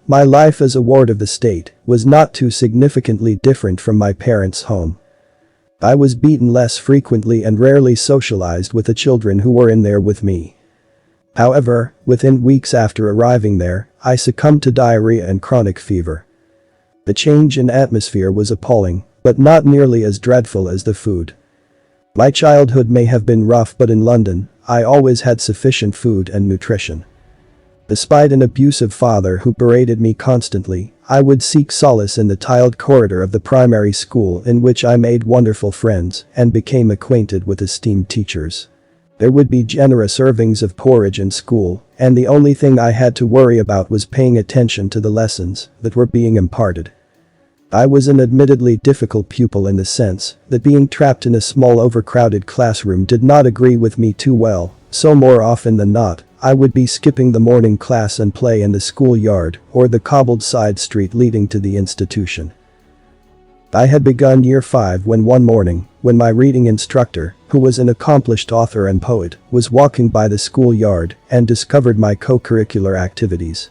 My life as a ward of the state was not too significantly different from my parents' home. I was beaten less frequently and rarely socialized with the children who were in there with me. However, within weeks after arriving there, I succumbed to diarrhea and chronic fever. The change in atmosphere was appalling, but not nearly as dreadful as the food. My childhood may have been rough, but in London, I always had sufficient food and nutrition. Despite an abusive father who berated me constantly, I would seek solace in the tiled corridor of the primary school, in which I made wonderful friends and became acquainted with esteemed teachers. There would be generous servings of porridge in school, and the only thing I had to worry about was paying attention to the lessons that were being imparted. I was an admittedly difficult pupil in the sense that being trapped in a small overcrowded classroom did not agree with me too well, so more often than not, I would be skipping the morning class and play in the schoolyard or the cobbled side street leading to the institution. I had begun year 5 when one morning, when my reading instructor, who was an accomplished author and poet, was walking by the schoolyard and discovered my co-curricular activities.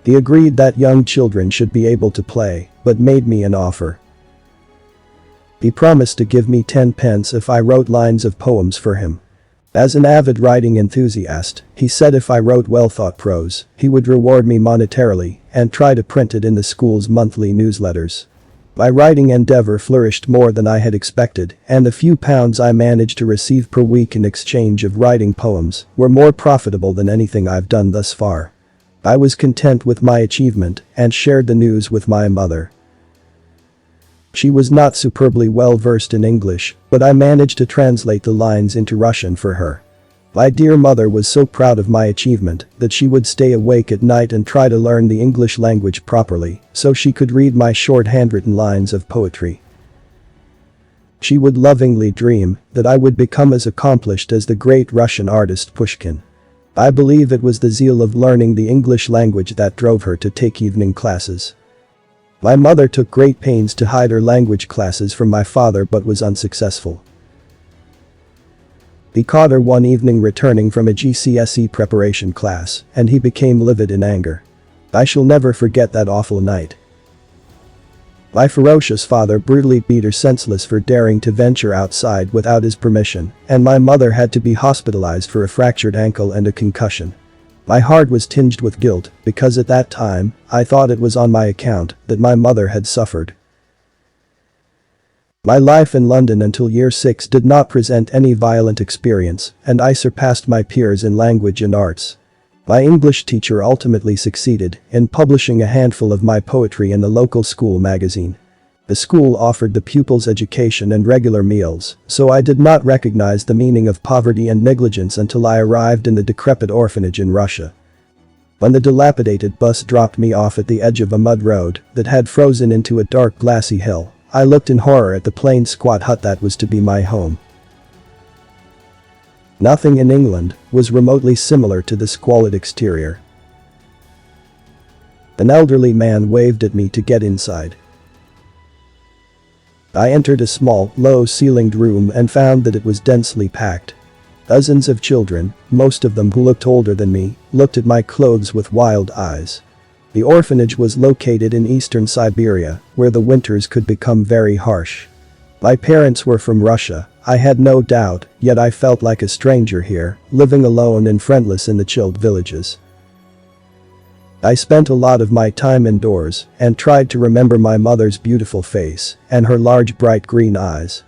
He agreed that young children should be able to play, but made me an offer. He promised to give me 10 pence if I wrote lines of poems for him. As an avid writing enthusiast, he said if I wrote well-thought prose, he would reward me monetarily and try to print it in the school's monthly newsletters. My writing endeavor flourished more than I had expected, and the few pounds I managed to receive per week in exchange of writing poems were more profitable than anything I've done thus far. I was content with my achievement and shared the news with my mother. She was not superbly well versed in English, but I managed to translate the lines into Russian for her. My dear mother was so proud of my achievement that she would stay awake at night and try to learn the English language properly so she could read my short handwritten lines of poetry. She would lovingly dream that I would become as accomplished as the great Russian artist Pushkin. I believe it was the zeal of learning the English language that drove her to take evening classes. My mother took great pains to hide her language classes from my father but was unsuccessful. He caught her one evening returning from a GCSE preparation class, and he became livid in anger. I shall never forget that awful night. My ferocious father brutally beat her senseless for daring to venture outside without his permission, and my mother had to be hospitalized for a fractured ankle and a concussion. My heart was tinged with guilt because at that time, I thought it was on my account that my mother had suffered. My life in London until year 6 did not present any violent experience, and I surpassed my peers in language and arts. My English teacher ultimately succeeded in publishing a handful of my poetry in the local school magazine. The school offered the pupils education and regular meals, so I did not recognize the meaning of poverty and negligence until I arrived in the decrepit orphanage in Russia. When the dilapidated bus dropped me off at the edge of a mud road that had frozen into a dark glassy hill, I looked in horror at the plain squat hut that was to be my home. Nothing in England was remotely similar to the squalid exterior. An elderly man waved at me to get inside. I entered a small, low-ceilinged room and found that it was densely packed. Dozens of children, most of them who looked older than me, looked at my clothes with wild eyes. The orphanage was located in eastern Siberia, where the winters could become very harsh. My parents were from Russia, I had no doubt, yet I felt like a stranger here, living alone and friendless in the chilled villages. I spent a lot of my time indoors and tried to remember my mother's beautiful face and her large bright green eyes.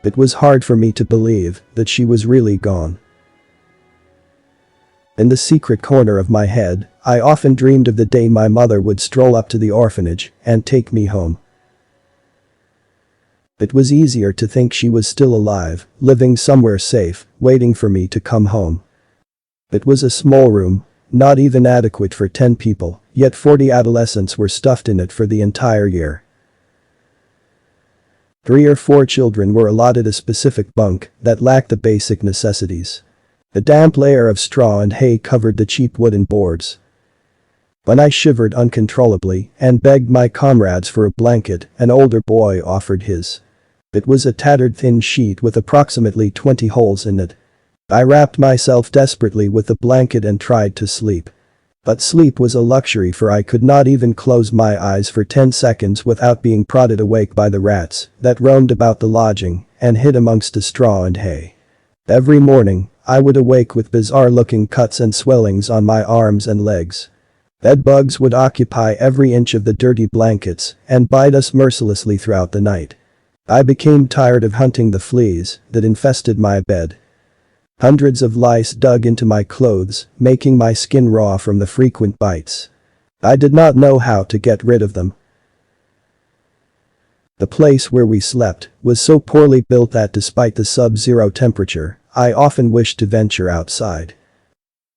It was hard for me to believe that she was really gone. In the secret corner of my head, I often dreamed of the day my mother would stroll up to the orphanage and take me home. It was easier to think she was still alive, living somewhere safe, waiting for me to come home. It was a small room, not even adequate for 10 people, yet 40 adolescents were stuffed in it for the entire year. 3 or 4 children were allotted a specific bunk that lacked the basic necessities. A damp layer of straw and hay covered the cheap wooden boards. When I shivered uncontrollably and begged my comrades for a blanket, an older boy offered his. It was a tattered thin sheet with approximately 20 holes in it. I wrapped myself desperately with the blanket and tried to sleep. But sleep was a luxury, for I could not even close my eyes for 10 seconds without being prodded awake by the rats that roamed about the lodging and hid amongst the straw and hay. Every morning, I would awake with bizarre-looking cuts and swellings on my arms and legs. Bed bugs would occupy every inch of the dirty blankets and bite us mercilessly throughout the night. I became tired of hunting the fleas that infested my bed. Hundreds of lice dug into my clothes, making my skin raw from the frequent bites. I did not know how to get rid of them. The place where we slept was so poorly built that despite the sub-zero temperature, I often wished to venture outside.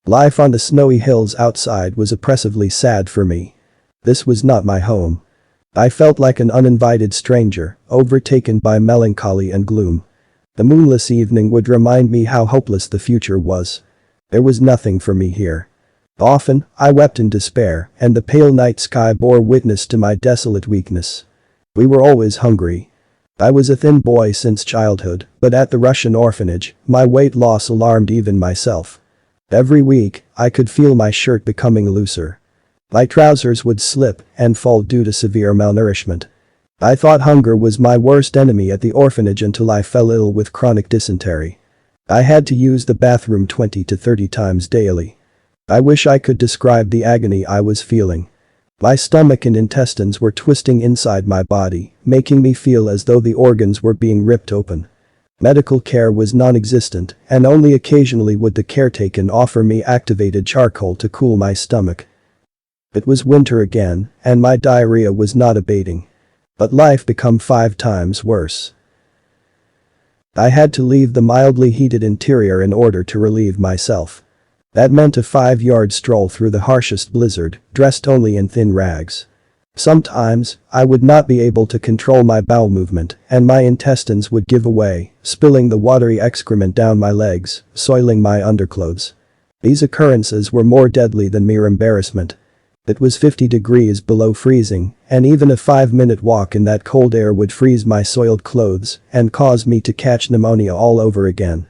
Life on the snowy hills outside was oppressively sad for me. This was not my home. I felt like an uninvited stranger, overtaken by melancholy and gloom. The moonless evening would remind me how hopeless the future was. There was nothing for me here. Often, I wept in despair, and the pale night sky bore witness to my desolate weakness. We were always hungry. I was a thin boy since childhood, but at the Russian orphanage, my weight loss alarmed even myself. Every week, I could feel my shirt becoming looser. My trousers would slip and fall due to severe malnourishment. I thought hunger was my worst enemy at the orphanage until I fell ill with chronic dysentery. I had to use the bathroom 20 to 30 times daily. I wish I could describe the agony I was feeling. My stomach and intestines were twisting inside my body, making me feel as though the organs were being ripped open. Medical care was non-existent, and only occasionally would the caretaker offer me activated charcoal to cool my stomach. It was winter again, and my diarrhea was not abating. But life became 5 times worse. I had to leave the mildly heated interior in order to relieve myself. That meant a 5-yard stroll through the harshest blizzard, dressed only in thin rags. Sometimes, I would not be able to control my bowel movement, and my intestines would give away, spilling the watery excrement down my legs, soiling my underclothes. These occurrences were more deadly than mere embarrassment. It was 50 degrees below freezing, and even a 5-minute walk in that cold air would freeze my soiled clothes and cause me to catch pneumonia all over again.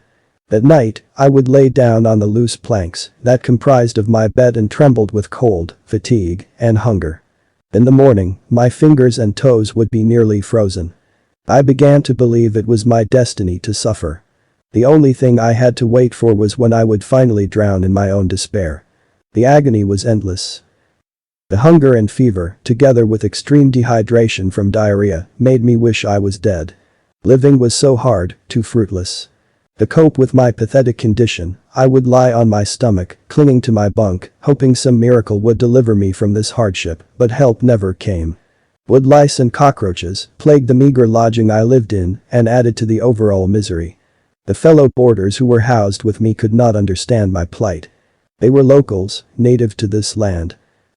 At night, I would lay down on the loose planks that comprised of my bed and trembled with cold, fatigue, and hunger. In the morning, my fingers and toes would be nearly frozen. I began to believe it was my destiny to suffer. The only thing I had to wait for was when I would finally drown in my own despair. The agony was endless. The hunger and fever, together with extreme dehydration from diarrhea, made me wish I was dead. Living was so hard, too fruitless. To cope with my pathetic condition, I would lie on my stomach, clinging to my bunk, hoping some miracle would deliver me from this hardship, but help never came. Wood lice and cockroaches plagued the meager lodging I lived in and added to the overall misery. The fellow boarders who were housed with me could not understand my plight. They were locals, native to this land.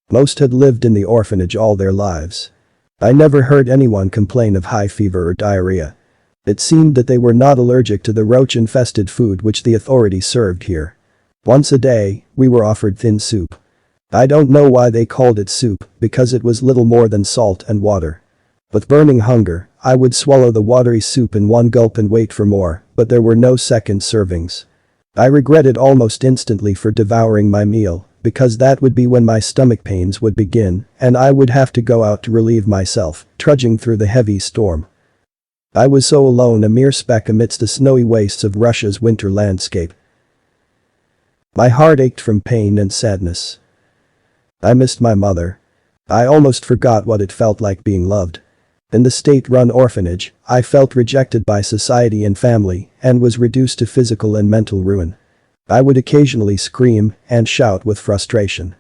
Most had lived in the orphanage all their lives. I never heard anyone complain of high fever or diarrhea. It seemed that they were not allergic to the roach-infested food which the authorities served here. Once a day, we were offered thin soup. I don't know why they called it soup, because it was little more than salt and water. With burning hunger, I would swallow the watery soup in one gulp and wait for more, but there were no second servings. I regretted almost instantly for devouring my meal, because that would be when my stomach pains would begin, and I would have to go out to relieve myself, trudging through the heavy storm. I was so alone, a mere speck amidst the snowy wastes of Russia's winter landscape. My heart ached from pain and sadness. I missed my mother. I almost forgot what it felt like being loved. In the state-run orphanage, I felt rejected by society and family and was reduced to physical and mental ruin. I would occasionally scream and shout with frustration.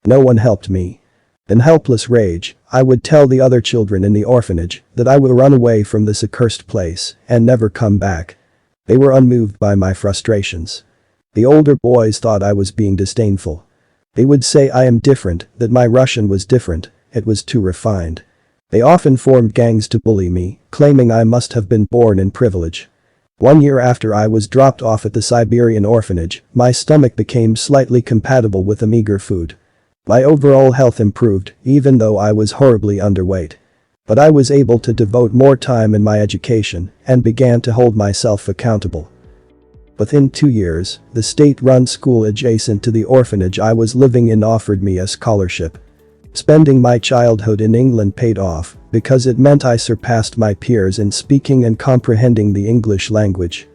No one helped me. In helpless rage, I would tell the other children in the orphanage that I would run away from this accursed place and never come back. They were unmoved by my frustrations. The older boys thought I was being disdainful. They would say I am different, that my Russian was different, it was too refined. They often formed gangs to bully me, claiming I must have been born in privilege. 1 year after I was dropped off at the Siberian orphanage, my stomach became slightly compatible with the meager food. My overall health improved, even though I was horribly underweight. But I was able to devote more time in my education and began to hold myself accountable. Within 2 years, the state-run school adjacent to the orphanage I was living in offered me a scholarship. Spending my childhood in England paid off because it meant I surpassed my peers in speaking and comprehending the English language.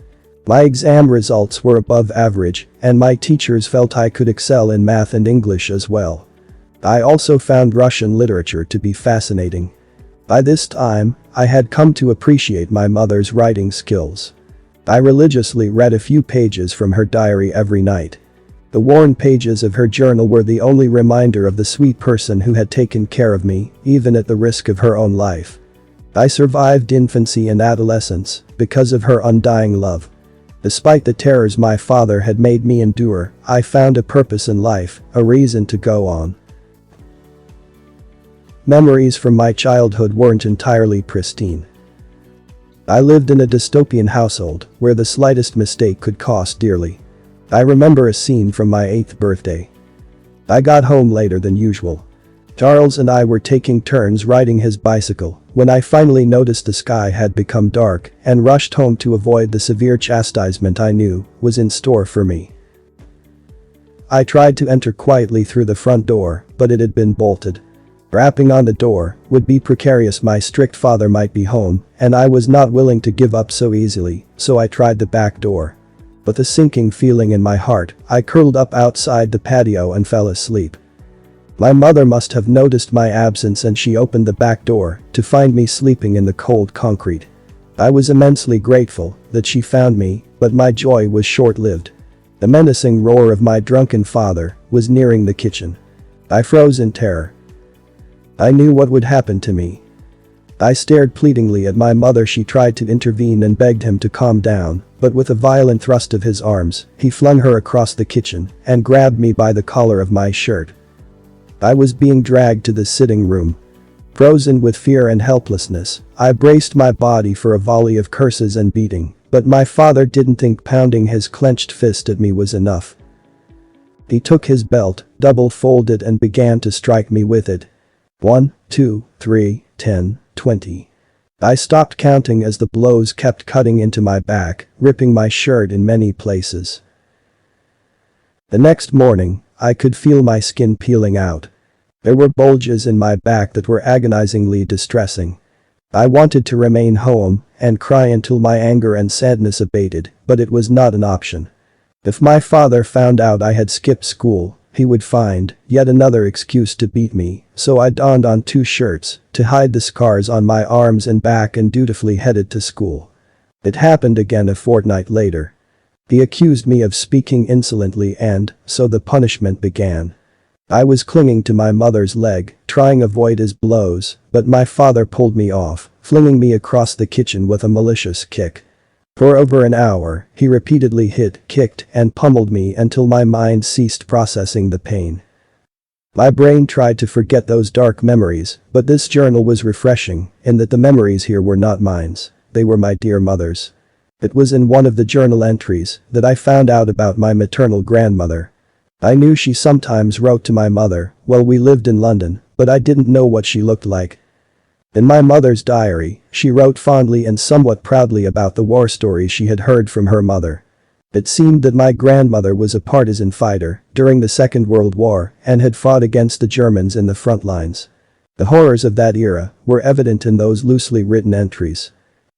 My exam results were above average, and my teachers felt I could excel in math and English as well. I also found Russian literature to be fascinating. By this time, I had come to appreciate my mother's writing skills. I religiously read a few pages from her diary every night. The worn pages of her journal were the only reminder of the sweet person who had taken care of me, even at the risk of her own life. I survived infancy and adolescence because of her undying love. Despite the terrors my father had made me endure, I found a purpose in life, a reason to go on. Memories from my childhood weren't entirely pristine. I lived in a dystopian household where the slightest mistake could cost dearly. I remember a scene from my 8th birthday. I got home later than usual. Charles and I were taking turns riding his bicycle when I finally noticed the sky had become dark and rushed home to avoid the severe chastisement I knew was in store for me. I tried to enter quietly through the front door, but it had been bolted. Rapping on the door would be precarious. My strict father might be home, and I was not willing to give up so easily, so I tried the back door. With a sinking feeling in my heart, I curled up outside the patio and fell asleep. My mother must have noticed my absence and she opened the back door to find me sleeping in the cold concrete. I was immensely grateful that she found me, but my joy was short-lived. The menacing roar of my drunken father was nearing the kitchen. I froze in terror. I knew what would happen to me. I stared pleadingly at my mother. She tried to intervene and begged him to calm down, but with a violent thrust of his arms, he flung her across the kitchen and grabbed me by the collar of my shirt. I was being dragged to the sitting room. Frozen with fear and helplessness, I braced my body for a volley of curses and beating, but my father didn't think pounding his clenched fist at me was enough. He took his belt, double-folded, and began to strike me with it. 1, 2, 3, 10, 20. I stopped counting as the blows kept cutting into my back, ripping my shirt in many places. The next morning, I could feel my skin peeling out. There were bulges in my back that were agonizingly distressing. I wanted to remain home and cry until my anger and sadness abated, but it was not an option. If my father found out I had skipped school, he would find yet another excuse to beat me, so I donned on 2 shirts to hide the scars on my arms and back and dutifully headed to school. It happened again a fortnight later. He accused me of speaking insolently and so the punishment began. I was clinging to my mother's leg, trying to avoid his blows, but my father pulled me off, flinging me across the kitchen with a malicious kick. For over an hour, he repeatedly hit, kicked, and pummeled me until my mind ceased processing the pain. My brain tried to forget those dark memories, but this journal was refreshing in that the memories here were not mine. They were my dear mother's. It was in one of the journal entries that I found out about my maternal grandmother. I knew she sometimes wrote to my mother while we lived in London, but I didn't know what she looked like. In my mother's diary, she wrote fondly and somewhat proudly about the war stories she had heard from her mother. It seemed that my grandmother was a partisan fighter during the Second World War and had fought against the Germans in the front lines. The horrors of that era were evident in those loosely written entries.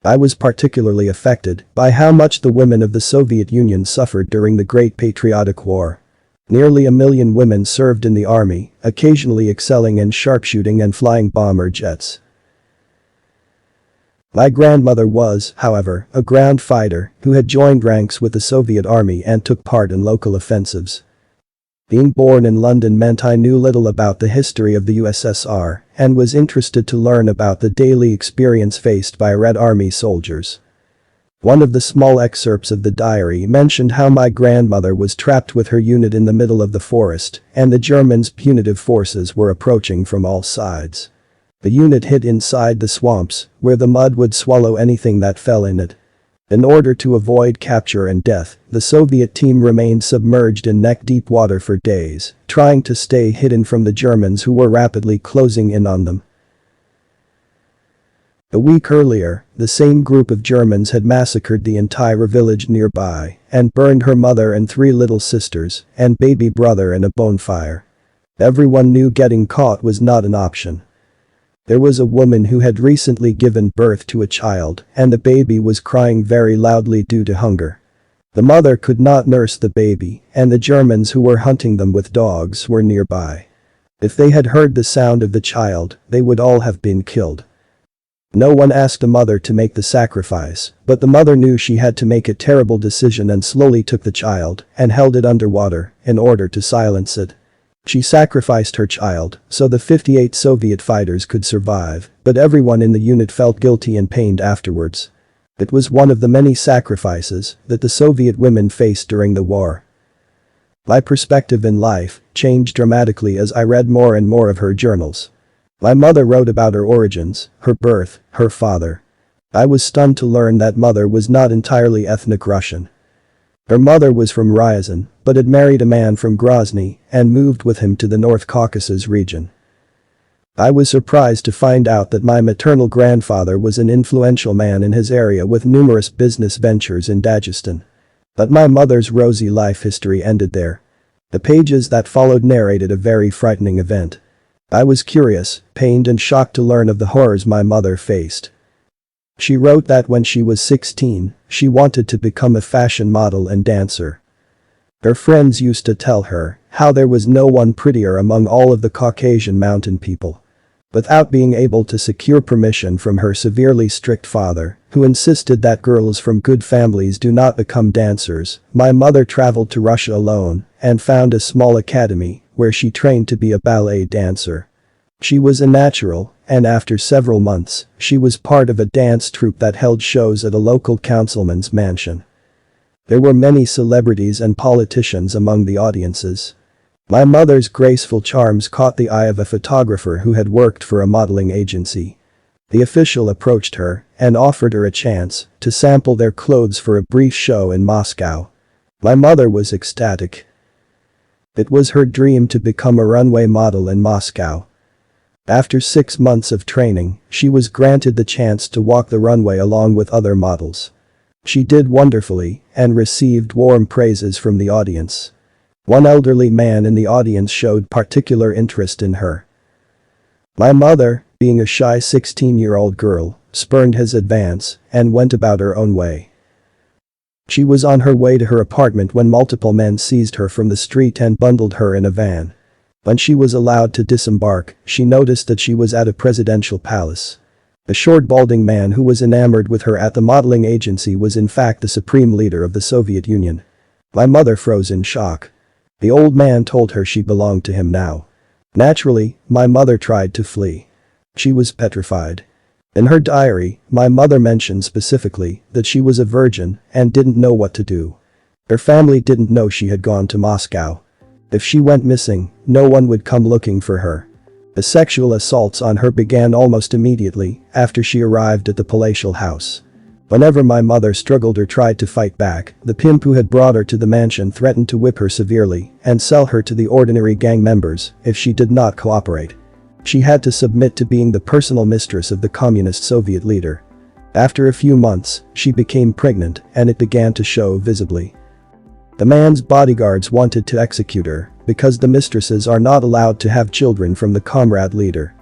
I was particularly affected by how much the women of the Soviet Union suffered during the Great Patriotic War. Nearly 1 million women served in the army, occasionally excelling in sharpshooting and flying bomber jets. My grandmother was, however, a ground fighter who had joined ranks with the Soviet army and took part in local offensives. Being born in London meant I knew little about the history of the USSR and was interested to learn about the daily experience faced by Red Army soldiers. One of the small excerpts of the diary mentioned how my grandmother was trapped with her unit in the middle of the forest and the Germans' punitive forces were approaching from all sides. The unit hid inside the swamps, where the mud would swallow anything that fell in it. In order to avoid capture and death, the Soviet team remained submerged in neck-deep water for days, trying to stay hidden from the Germans who were rapidly closing in on them. A week earlier, the same group of Germans had massacred the entire village nearby and burned her mother and 3 little sisters and baby brother in a bonfire. Everyone knew getting caught was not an option. There was a woman who had recently given birth to a child and the baby was crying very loudly due to hunger. The mother could not nurse the baby and the Germans who were hunting them with dogs were nearby. If they had heard the sound of the child, they would all have been killed. No one asked the mother to make the sacrifice, but the mother knew she had to make a terrible decision and slowly took the child and held it underwater in order to silence it. She sacrificed her child so the 58 Soviet fighters could survive, but everyone in the unit felt guilty and pained afterwards. It was one of the many sacrifices that the Soviet women faced during the war. My perspective in life changed dramatically as I read more and more of her journals. My mother wrote about her origins, her birth, her father. I was stunned to learn that mother was not entirely ethnic Russian. Her mother was from Ryazan, but had married a man from Grozny and moved with him to the North Caucasus region. I was surprised to find out that my maternal grandfather was an influential man in his area with numerous business ventures in Dagestan. But my mother's rosy life history ended there. The pages that followed narrated a very frightening event. I was curious, pained and shocked to learn of the horrors my mother faced. She wrote that when she was 16, she wanted to become a fashion model and dancer. Her friends used to tell her how there was no one prettier among all of the Caucasian mountain people. Without being able to secure permission from her severely strict father, who insisted that girls from good families do not become dancers, my mother traveled to Russia alone and found a small academy where she trained to be a ballet dancer. She was a natural, and after several months, she was part of a dance troupe that held shows at a local councilman's mansion. There were many celebrities and politicians among the audiences. My mother's graceful charms caught the eye of a photographer who had worked for a modeling agency. The official approached her and offered her a chance to sample their clothes for a brief show in Moscow. My mother was ecstatic. It was her dream to become a runway model in Moscow. After 6 months of training, she was granted the chance to walk the runway along with other models. She did wonderfully and received warm praises from the audience. One elderly man in the audience showed particular interest in her. My mother, being a shy 16-year-old girl, spurned his advance and went about her own way. She was on her way to her apartment when multiple men seized her from the street and bundled her in a van. When she was allowed to disembark, she noticed that she was at a presidential palace. A short balding man who was enamored with her at the modeling agency was in fact the supreme leader of the Soviet Union. My mother froze in shock. The old man told her she belonged to him now. Naturally, my mother tried to flee. She was petrified. In her diary, my mother mentioned specifically that she was a virgin and didn't know what to do. Her family didn't know she had gone to Moscow. If she went missing, no one would come looking for her. The sexual assaults on her began almost immediately after she arrived at the palatial house. Whenever my mother struggled or tried to fight back, the pimp who had brought her to the mansion threatened to whip her severely and sell her to the ordinary gang members if she did not cooperate. She had to submit to being the personal mistress of the communist Soviet leader. After a few months, she became pregnant and it began to show visibly. The man's bodyguards wanted to execute her because the mistresses are not allowed to have children from the comrade leader.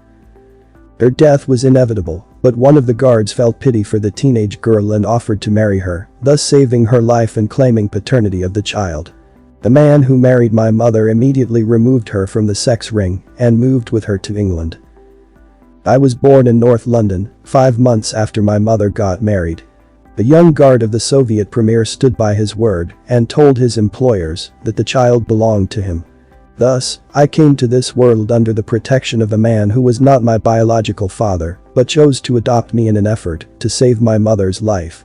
Her death was inevitable, but one of the guards felt pity for the teenage girl and offered to marry her, thus saving her life and claiming paternity of the child. The man who married my mother immediately removed her from the sex ring and moved with her to England. I was born in North London, 5 months after my mother got married. The young guard of the Soviet premier stood by his word and told his employers that the child belonged to him. Thus, I came to this world under the protection of a man who was not my biological father, but chose to adopt me in an effort to save my mother's life.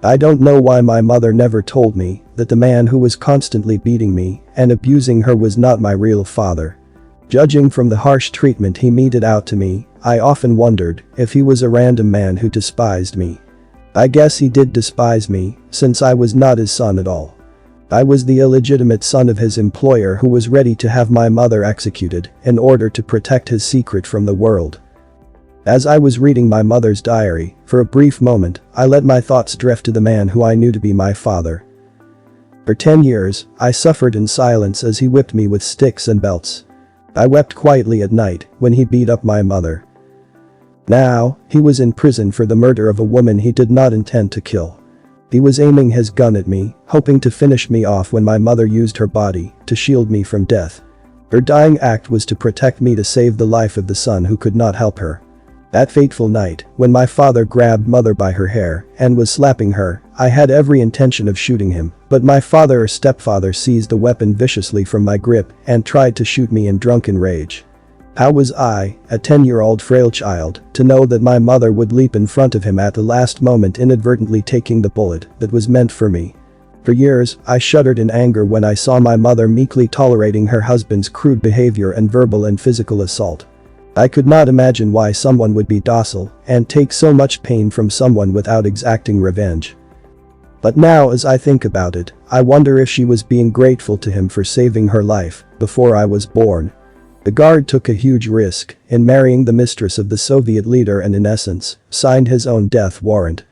I don't know why my mother never told me that the man who was constantly beating me and abusing her was not my real father. Judging from the harsh treatment he meted out to me, I often wondered if he was a random man who despised me. I guess he did despise me, since I was not his son at all. I was the illegitimate son of his employer who was ready to have my mother executed in order to protect his secret from the world. As I was reading my mother's diary, for a brief moment, I let my thoughts drift to the man who I knew to be my father. For 10 years, I suffered in silence as he whipped me with sticks and belts. I wept quietly at night when he beat up my mother. Now, he was in prison for the murder of a woman he did not intend to kill. He was aiming his gun at me, hoping to finish me off when my mother used her body to shield me from death. Her dying act was to protect me to save the life of the son who could not help her. That fateful night, when my father grabbed mother by her hair and was slapping her, I had every intention of shooting him, but my father or stepfather seized the weapon viciously from my grip and tried to shoot me in drunken rage. How was I, a 10-year-old frail child, to know that my mother would leap in front of him at the last moment, inadvertently taking the bullet that was meant for me? For years, I shuddered in anger when I saw my mother meekly tolerating her husband's crude behavior and verbal and physical assault. I could not imagine why someone would be docile and take so much pain from someone without exacting revenge. But now as I think about it, I wonder if she was being grateful to him for saving her life before I was born. The guard took a huge risk in marrying the mistress of the Soviet leader and in essence, signed his own death warrant.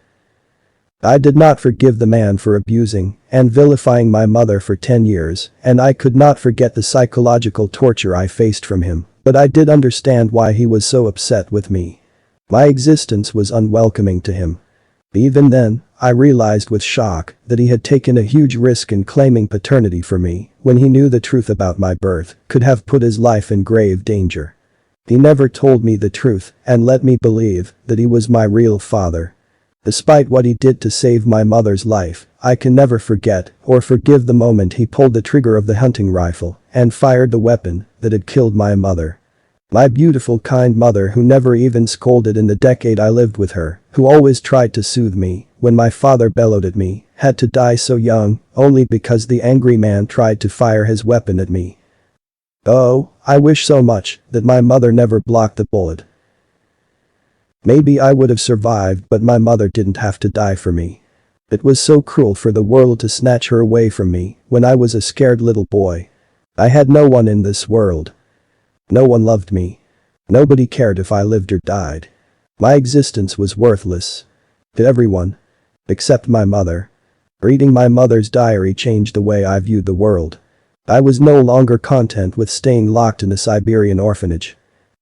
I did not forgive the man for abusing and vilifying my mother for 10 years, and I could not forget the psychological torture I faced from him, but I did understand why he was so upset with me. My existence was unwelcoming to him. Even then, I realized with shock that he had taken a huge risk in claiming paternity for me when he knew the truth about my birth could have put his life in grave danger. He never told me the truth and let me believe that he was my real father. Despite what he did to save my mother's life, I can never forget or forgive the moment he pulled the trigger of the hunting rifle and fired the weapon that had killed my mother. My beautiful, kind mother, who never even scolded in the decade I lived with her, who always tried to soothe me when my father bellowed at me, had to die so young only because the angry man tried to fire his weapon at me. Oh, I wish so much that my mother never blocked the bullet. Maybe I would have survived, but my mother didn't have to die for me. It was so cruel for the world to snatch her away from me when I was a scared little boy. I had no one in this world. No one loved me. Nobody cared if I lived or died. My existence was worthless. To everyone. Except my mother. Reading my mother's diary changed the way I viewed the world. I was no longer content with staying locked in a Siberian orphanage.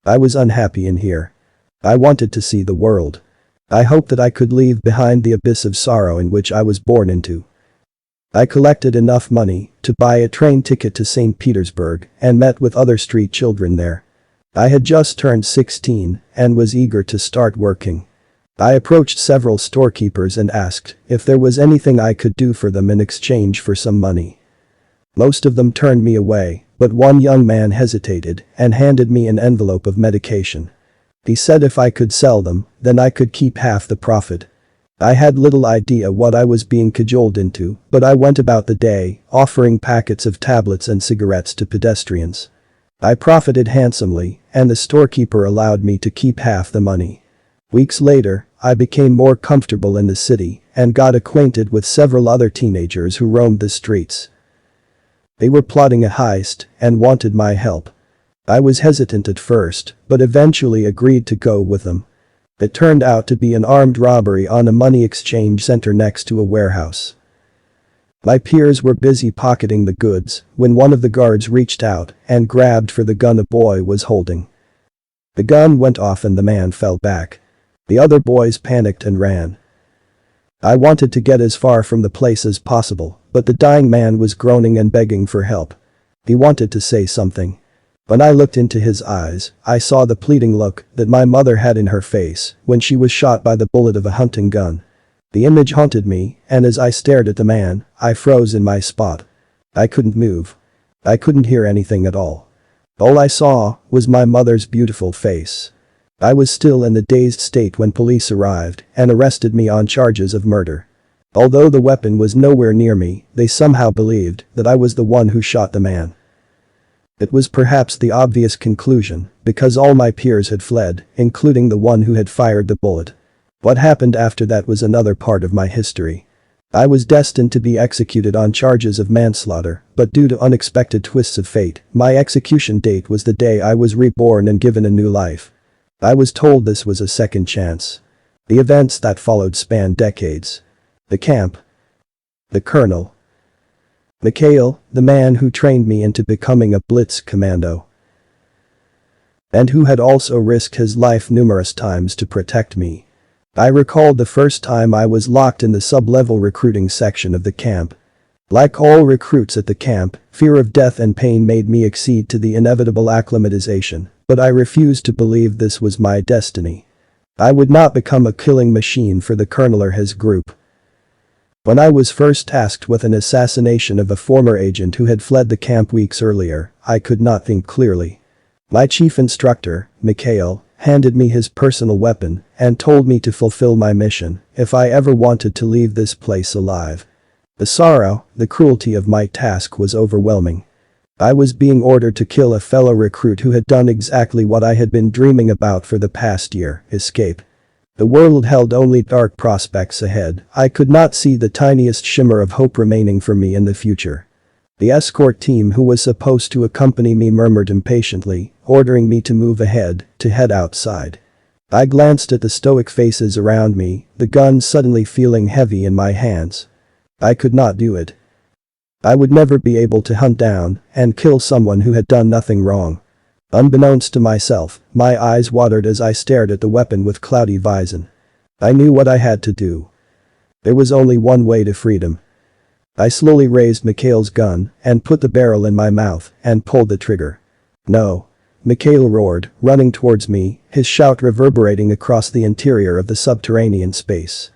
I was unhappy in here. I wanted to see the world. I hoped that I could leave behind the abyss of sorrow in which I was born into. I collected enough money to buy a train ticket to St. Petersburg and met with other street children there. I had just turned 16 and was eager to start working. I approached several storekeepers and asked if there was anything I could do for them in exchange for some money. Most of them turned me away, but one young man hesitated and handed me an envelope of medication. He said if I could sell them, then I could keep half the profit. I had little idea what I was being cajoled into, but I went about the day, offering packets of tablets and cigarettes to pedestrians. I profited handsomely, and the storekeeper allowed me to keep half the money. Weeks later, I became more comfortable in the city and got acquainted with several other teenagers who roamed the streets. They were plotting a heist and wanted my help. I was hesitant at first, but eventually agreed to go with them. It turned out to be an armed robbery on a money exchange center next to a warehouse. My peers were busy pocketing the goods when one of the guards reached out and grabbed for the gun a boy was holding. The gun went off and the man fell back. The other boys panicked and ran. I wanted to get as far from the place as possible, but the dying man was groaning and begging for help. He wanted to say something. When I looked into his eyes, I saw the pleading look that my mother had in her face when she was shot by the bullet of a hunting gun. The image haunted me, and as I stared at the man, I froze in my spot. I couldn't move. I couldn't hear anything at all. All I saw was my mother's beautiful face. I was still in a dazed state when police arrived and arrested me on charges of murder. Although the weapon was nowhere near me, they somehow believed that I was the one who shot the man. It was perhaps the obvious conclusion, because all my peers had fled, including the one who had fired the bullet. What happened after that was another part of my history. I was destined to be executed on charges of manslaughter, but due to unexpected twists of fate, my execution date was the day I was reborn and given a new life. I was told this was a second chance. The events that followed spanned decades. The camp. The colonel. Mikhail, the man who trained me into becoming a Blitz commando. And who had also risked his life numerous times to protect me. I recalled the first time I was locked in the sub-level recruiting section of the camp. Like all recruits at the camp, fear of death and pain made me accede to the inevitable acclimatization, but I refused to believe this was my destiny. I would not become a killing machine for the colonel or his group. When I was first tasked with an assassination of a former agent who had fled the camp weeks earlier, I could not think clearly. My chief instructor, Mikhail, handed me his personal weapon and told me to fulfill my mission if I ever wanted to leave this place alive. The sorrow, the cruelty of my task was overwhelming. I was being ordered to kill a fellow recruit who had done exactly what I had been dreaming about for the past year, escape. The world held only dark prospects ahead. I could not see the tiniest shimmer of hope remaining for me in the future. The escort team who was supposed to accompany me murmured impatiently, ordering me to move ahead, to head outside. I glanced at the stoic faces around me, the gun suddenly feeling heavy in my hands. I could not do it. I would never be able to hunt down and kill someone who had done nothing wrong. Unbeknownst to myself, my eyes watered as I stared at the weapon with cloudy vision. I knew what I had to do. There was only one way to freedom. I slowly raised Mikhail's gun and put the barrel in my mouth and pulled the trigger. No. Mikhail roared, running towards me, his shout reverberating across the interior of the subterranean space.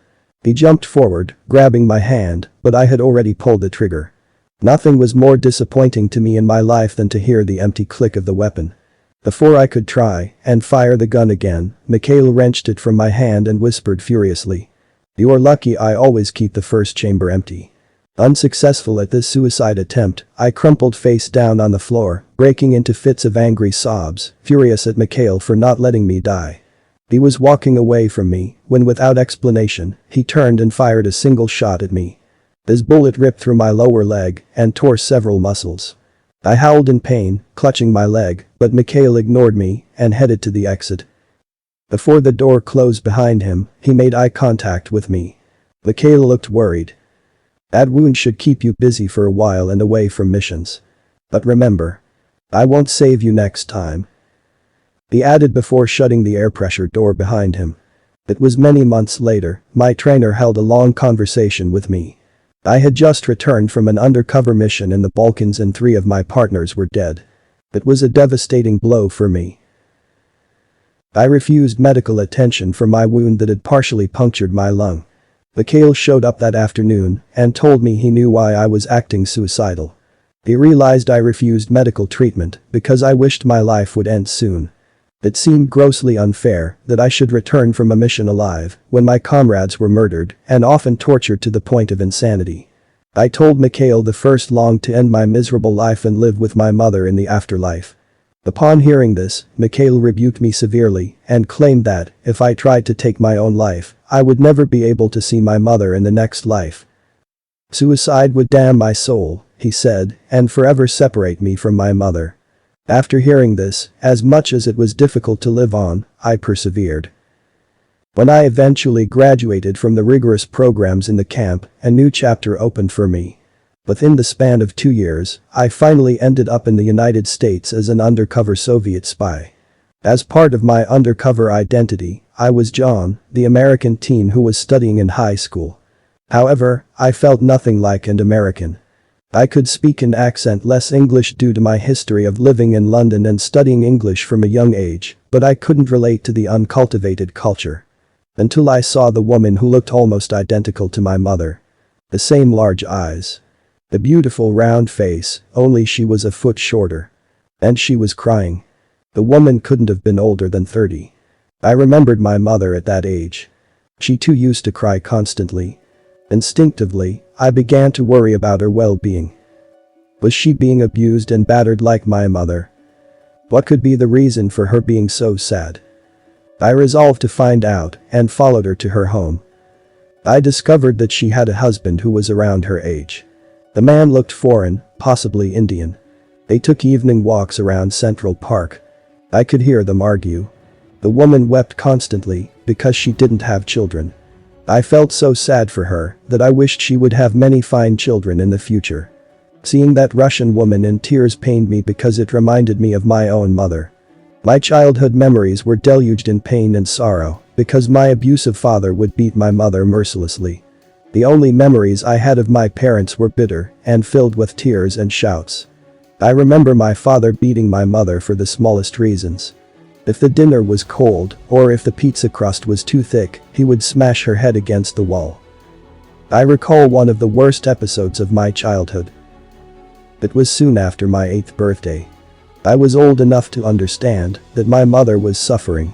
He jumped forward, grabbing my hand, but I had already pulled the trigger. Nothing was more disappointing to me in my life than to hear the empty click of the weapon. Before I could try and fire the gun again, Mikhail wrenched it from my hand and whispered furiously. "You're lucky I always keep the first chamber empty." Unsuccessful at this suicide attempt, I crumpled face down on the floor, breaking into fits of angry sobs, furious at Mikhail for not letting me die. He was walking away from me when, without explanation, he turned and fired a single shot at me. His bullet ripped through my lower leg and tore several muscles. I howled in pain, clutching my leg, but Mikhail ignored me and headed to the exit. Before the door closed behind him, he made eye contact with me. Mikhail looked worried. "That wound should keep you busy for a while and away from missions. But remember, I won't save you next time," he added before shutting the air pressure door behind him. It was many months later, my trainer held a long conversation with me. I had just returned from an undercover mission in the Balkans and 3 of my partners were dead. It was a devastating blow for me. I refused medical attention for my wound that had partially punctured my lung. Mikhail showed up that afternoon and told me he knew why I was acting suicidal. He realized I refused medical treatment because I wished my life would end soon. It seemed grossly unfair that I should return from a mission alive when my comrades were murdered and often tortured to the point of insanity. I told Mikhail the first longed to end my miserable life and live with my mother in the afterlife. Upon hearing this, Mikhail rebuked me severely and claimed that, if I tried to take my own life, I would never be able to see my mother in the next life. Suicide would damn my soul, he said, and forever separate me from my mother. After hearing this, as much as it was difficult to live on, I persevered. When I eventually graduated from the rigorous programs in the camp, a new chapter opened for me. Within the span of 2 years, I finally ended up in the United States as an undercover Soviet spy. As part of my undercover identity, I was John, the American teen who was studying in high school. However, I felt nothing like an American. I could speak an accent less English due to my history of living in London and studying English from a young age, but I couldn't relate to the uncultivated culture. Until I saw the woman who looked almost identical to my mother. The same large eyes. The beautiful round face, only she was a foot shorter. And she was crying. The woman couldn't have been older than 30. I remembered my mother at that age. She too used to cry constantly. Instinctively, I began to worry about her well-being. Was she being abused and battered like my mother? What could be the reason for her being so sad? I resolved to find out and followed her to her home. I discovered that she had a husband who was around her age. The man looked foreign, possibly Indian. They took evening walks around Central Park. I could hear them argue. The woman wept constantly because she didn't have children. I felt so sad for her that I wished she would have many fine children in the future. Seeing that Russian woman in tears pained me because it reminded me of my own mother. My childhood memories were deluged in pain and sorrow because my abusive father would beat my mother mercilessly. The only memories I had of my parents were bitter and filled with tears and shouts. I remember my father beating my mother for the smallest reasons. If the dinner was cold or if the pizza crust was too thick, he would smash her head against the wall. I recall one of the worst episodes of my childhood. It was soon after my 8th birthday. I was old enough to understand that my mother was suffering.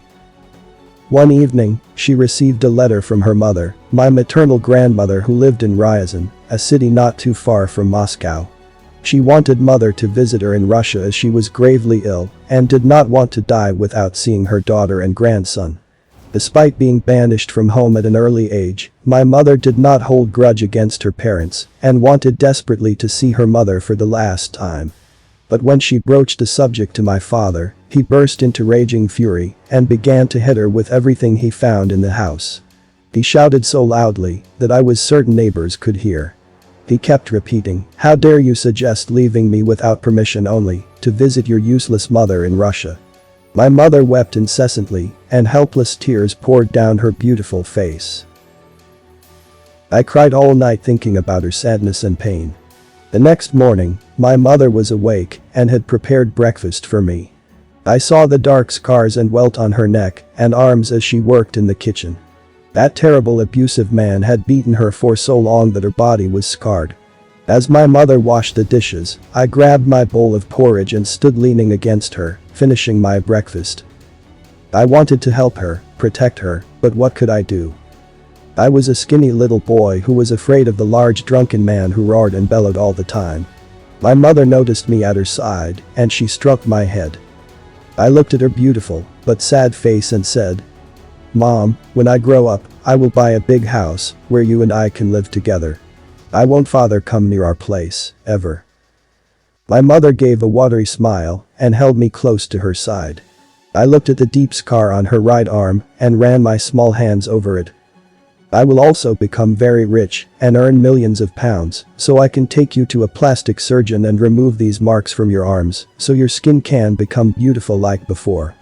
One evening, she received a letter from her mother, my maternal grandmother who lived in Ryazan, a city not too far from Moscow. She wanted mother to visit her in Russia as she was gravely ill and did not want to die without seeing her daughter and grandson. Despite being banished from home at an early age, my mother did not hold grudge against her parents and wanted desperately to see her mother for the last time. But when she broached the subject to my father, he burst into raging fury and began to hit her with everything he found in the house. He shouted so loudly that I was certain neighbors could hear. He kept repeating, "How dare you suggest leaving me without permission only to visit your useless mother in Russia?" My mother wept incessantly and helpless tears poured down her beautiful face. I cried all night thinking about her sadness and pain. The next morning, my mother was awake and had prepared breakfast for me. I saw the dark scars and welt on her neck and arms as she worked in the kitchen. That terrible abusive man had beaten her for so long that her body was scarred. As my mother washed the dishes, I grabbed my bowl of porridge and stood leaning against her, finishing my breakfast. I wanted to help her, protect her, but what could I do? I was a skinny little boy who was afraid of the large drunken man who roared and bellowed all the time. My mother noticed me at her side and she stroked my head. I looked at her beautiful but sad face and said, "Mom, when I grow up, I will buy a big house where you and I can live together. I won't father come near our place, ever." My mother gave a watery smile and held me close to her side. I looked at the deep scar on her right arm and ran my small hands over it. "I will also become very rich and earn millions of pounds, so I can take you to a plastic surgeon and remove these marks from your arms so your skin can become beautiful like before."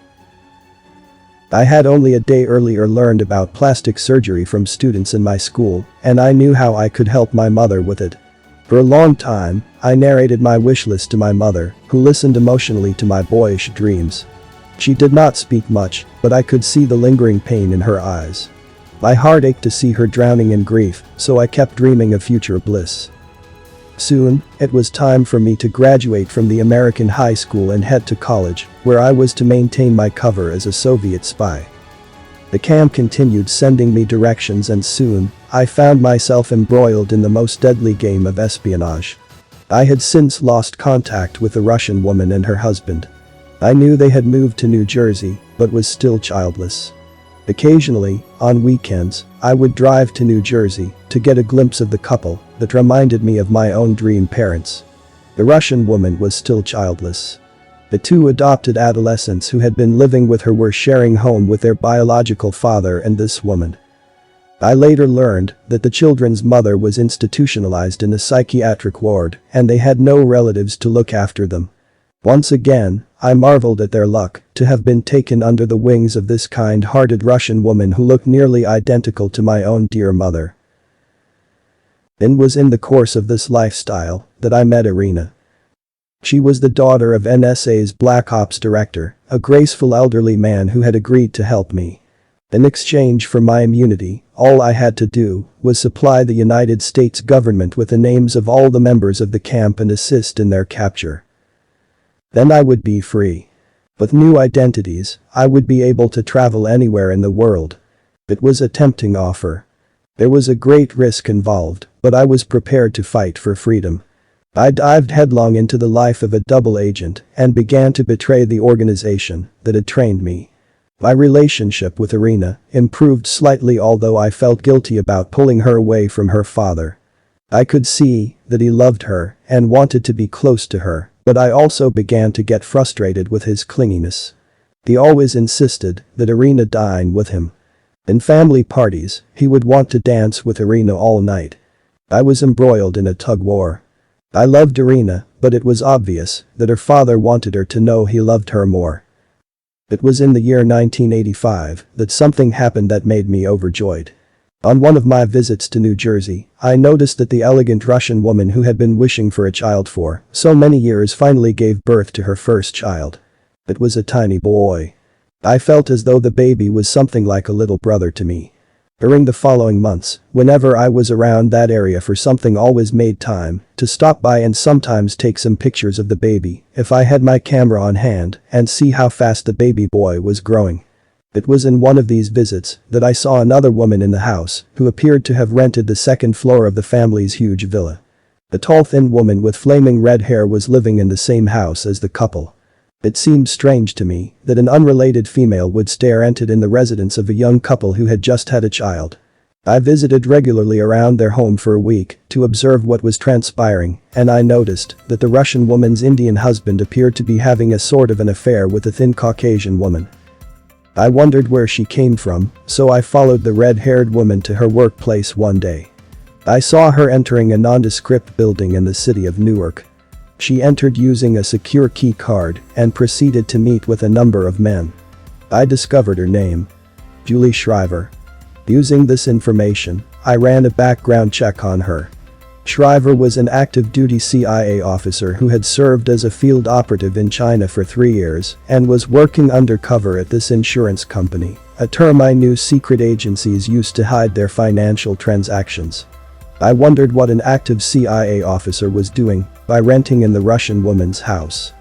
I had only a day earlier learned about plastic surgery from students in my school, and I knew how I could help my mother with it. For a long time, I narrated my wish list to my mother, who listened emotionally to my boyish dreams. She did not speak much, but I could see the lingering pain in her eyes. My heart ached to see her drowning in grief, so I kept dreaming of future bliss. Soon, it was time for me to graduate from the American high school and head to college, where I was to maintain my cover as a Soviet spy. The camp continued sending me directions and soon, I found myself embroiled in the most deadly game of espionage. I had since lost contact with the Russian woman and her husband. I knew they had moved to New Jersey, but was still childless. Occasionally, on weekends, I would drive to New Jersey to get a glimpse of the couple that reminded me of my own dream parents. The Russian woman was still childless. The two adopted adolescents who had been living with her were sharing home with their biological father and this woman. I later learned that the children's mother was institutionalized in a psychiatric ward and they had no relatives to look after them. Once again, I marveled at their luck to have been taken under the wings of this kind-hearted Russian woman who looked nearly identical to my own dear mother. It was in the course of this lifestyle that I met Irina. She was the daughter of NSA's Black Ops director, a graceful elderly man who had agreed to help me. In exchange for my immunity, all I had to do was supply the United States government with the names of all the members of the camp and assist in their capture. Then I would be free. With new identities, I would be able to travel anywhere in the world. It was a tempting offer. There was a great risk involved, but I was prepared to fight for freedom. I dived headlong into the life of a double agent and began to betray the organization that had trained me. My relationship with Irina improved slightly, although I felt guilty about pulling her away from her father. I could see that he loved her and wanted to be close to her, but I also began to get frustrated with his clinginess. He always insisted that Irina dine with him. In family parties, he would want to dance with Irina all night. I was embroiled in a tug-war. I loved Irina, but it was obvious that her father wanted her to know he loved her more. It was in the year 1985 that something happened that made me overjoyed. On one of my visits to New Jersey, I noticed that the elegant Russian woman who had been wishing for a child for so many years finally gave birth to her first child. It was a tiny boy. I felt as though the baby was something like a little brother to me. During the following months, whenever I was around that area for something, always made time to stop by and sometimes take some pictures of the baby if I had my camera on hand and see how fast the baby boy was growing. It was in one of these visits that I saw another woman in the house who appeared to have rented the second floor of the family's huge villa. The tall thin woman with flaming red hair was living in the same house as the couple. It seemed strange to me that an unrelated female would stare into the residence of a young couple who had just had a child. I visited regularly around their home for a week to observe what was transpiring, and I noticed that the Russian woman's Indian husband appeared to be having a sort of an affair with a thin Caucasian woman. I wondered where she came from, so I followed the red-haired woman to her workplace one day. I saw her entering a nondescript building in the city of Newark. She entered using a secure key card and proceeded to meet with a number of men. I discovered her name. Julie Shriver. Using this information, I ran a background check on her. Shriver was an active-duty CIA officer who had served as a field operative in China for 3 years and was working undercover at this insurance company, a term I knew secret agencies used to hide their financial transactions. I wondered what an active CIA officer was doing by renting in the Russian woman's house.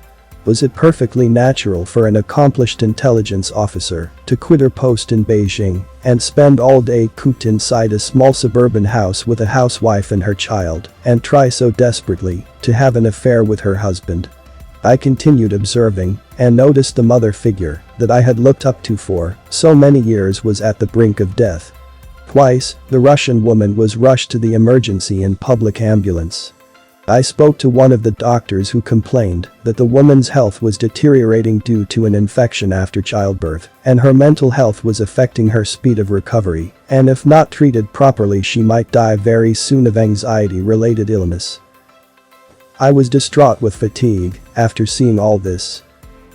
Was it perfectly natural for an accomplished intelligence officer to quit her post in Beijing and spend all day cooped inside a small suburban house with a housewife and her child and try so desperately to have an affair with her husband? I continued observing and noticed the mother figure that I had looked up to for so many years was at the brink of death. Twice, the Russian woman was rushed to the emergency in public ambulance. I spoke to one of the doctors who complained that the woman's health was deteriorating due to an infection after childbirth, and her mental health was affecting her speed of recovery, and if not treated properly she might die very soon of anxiety-related illness. I was distraught with fatigue after seeing all this.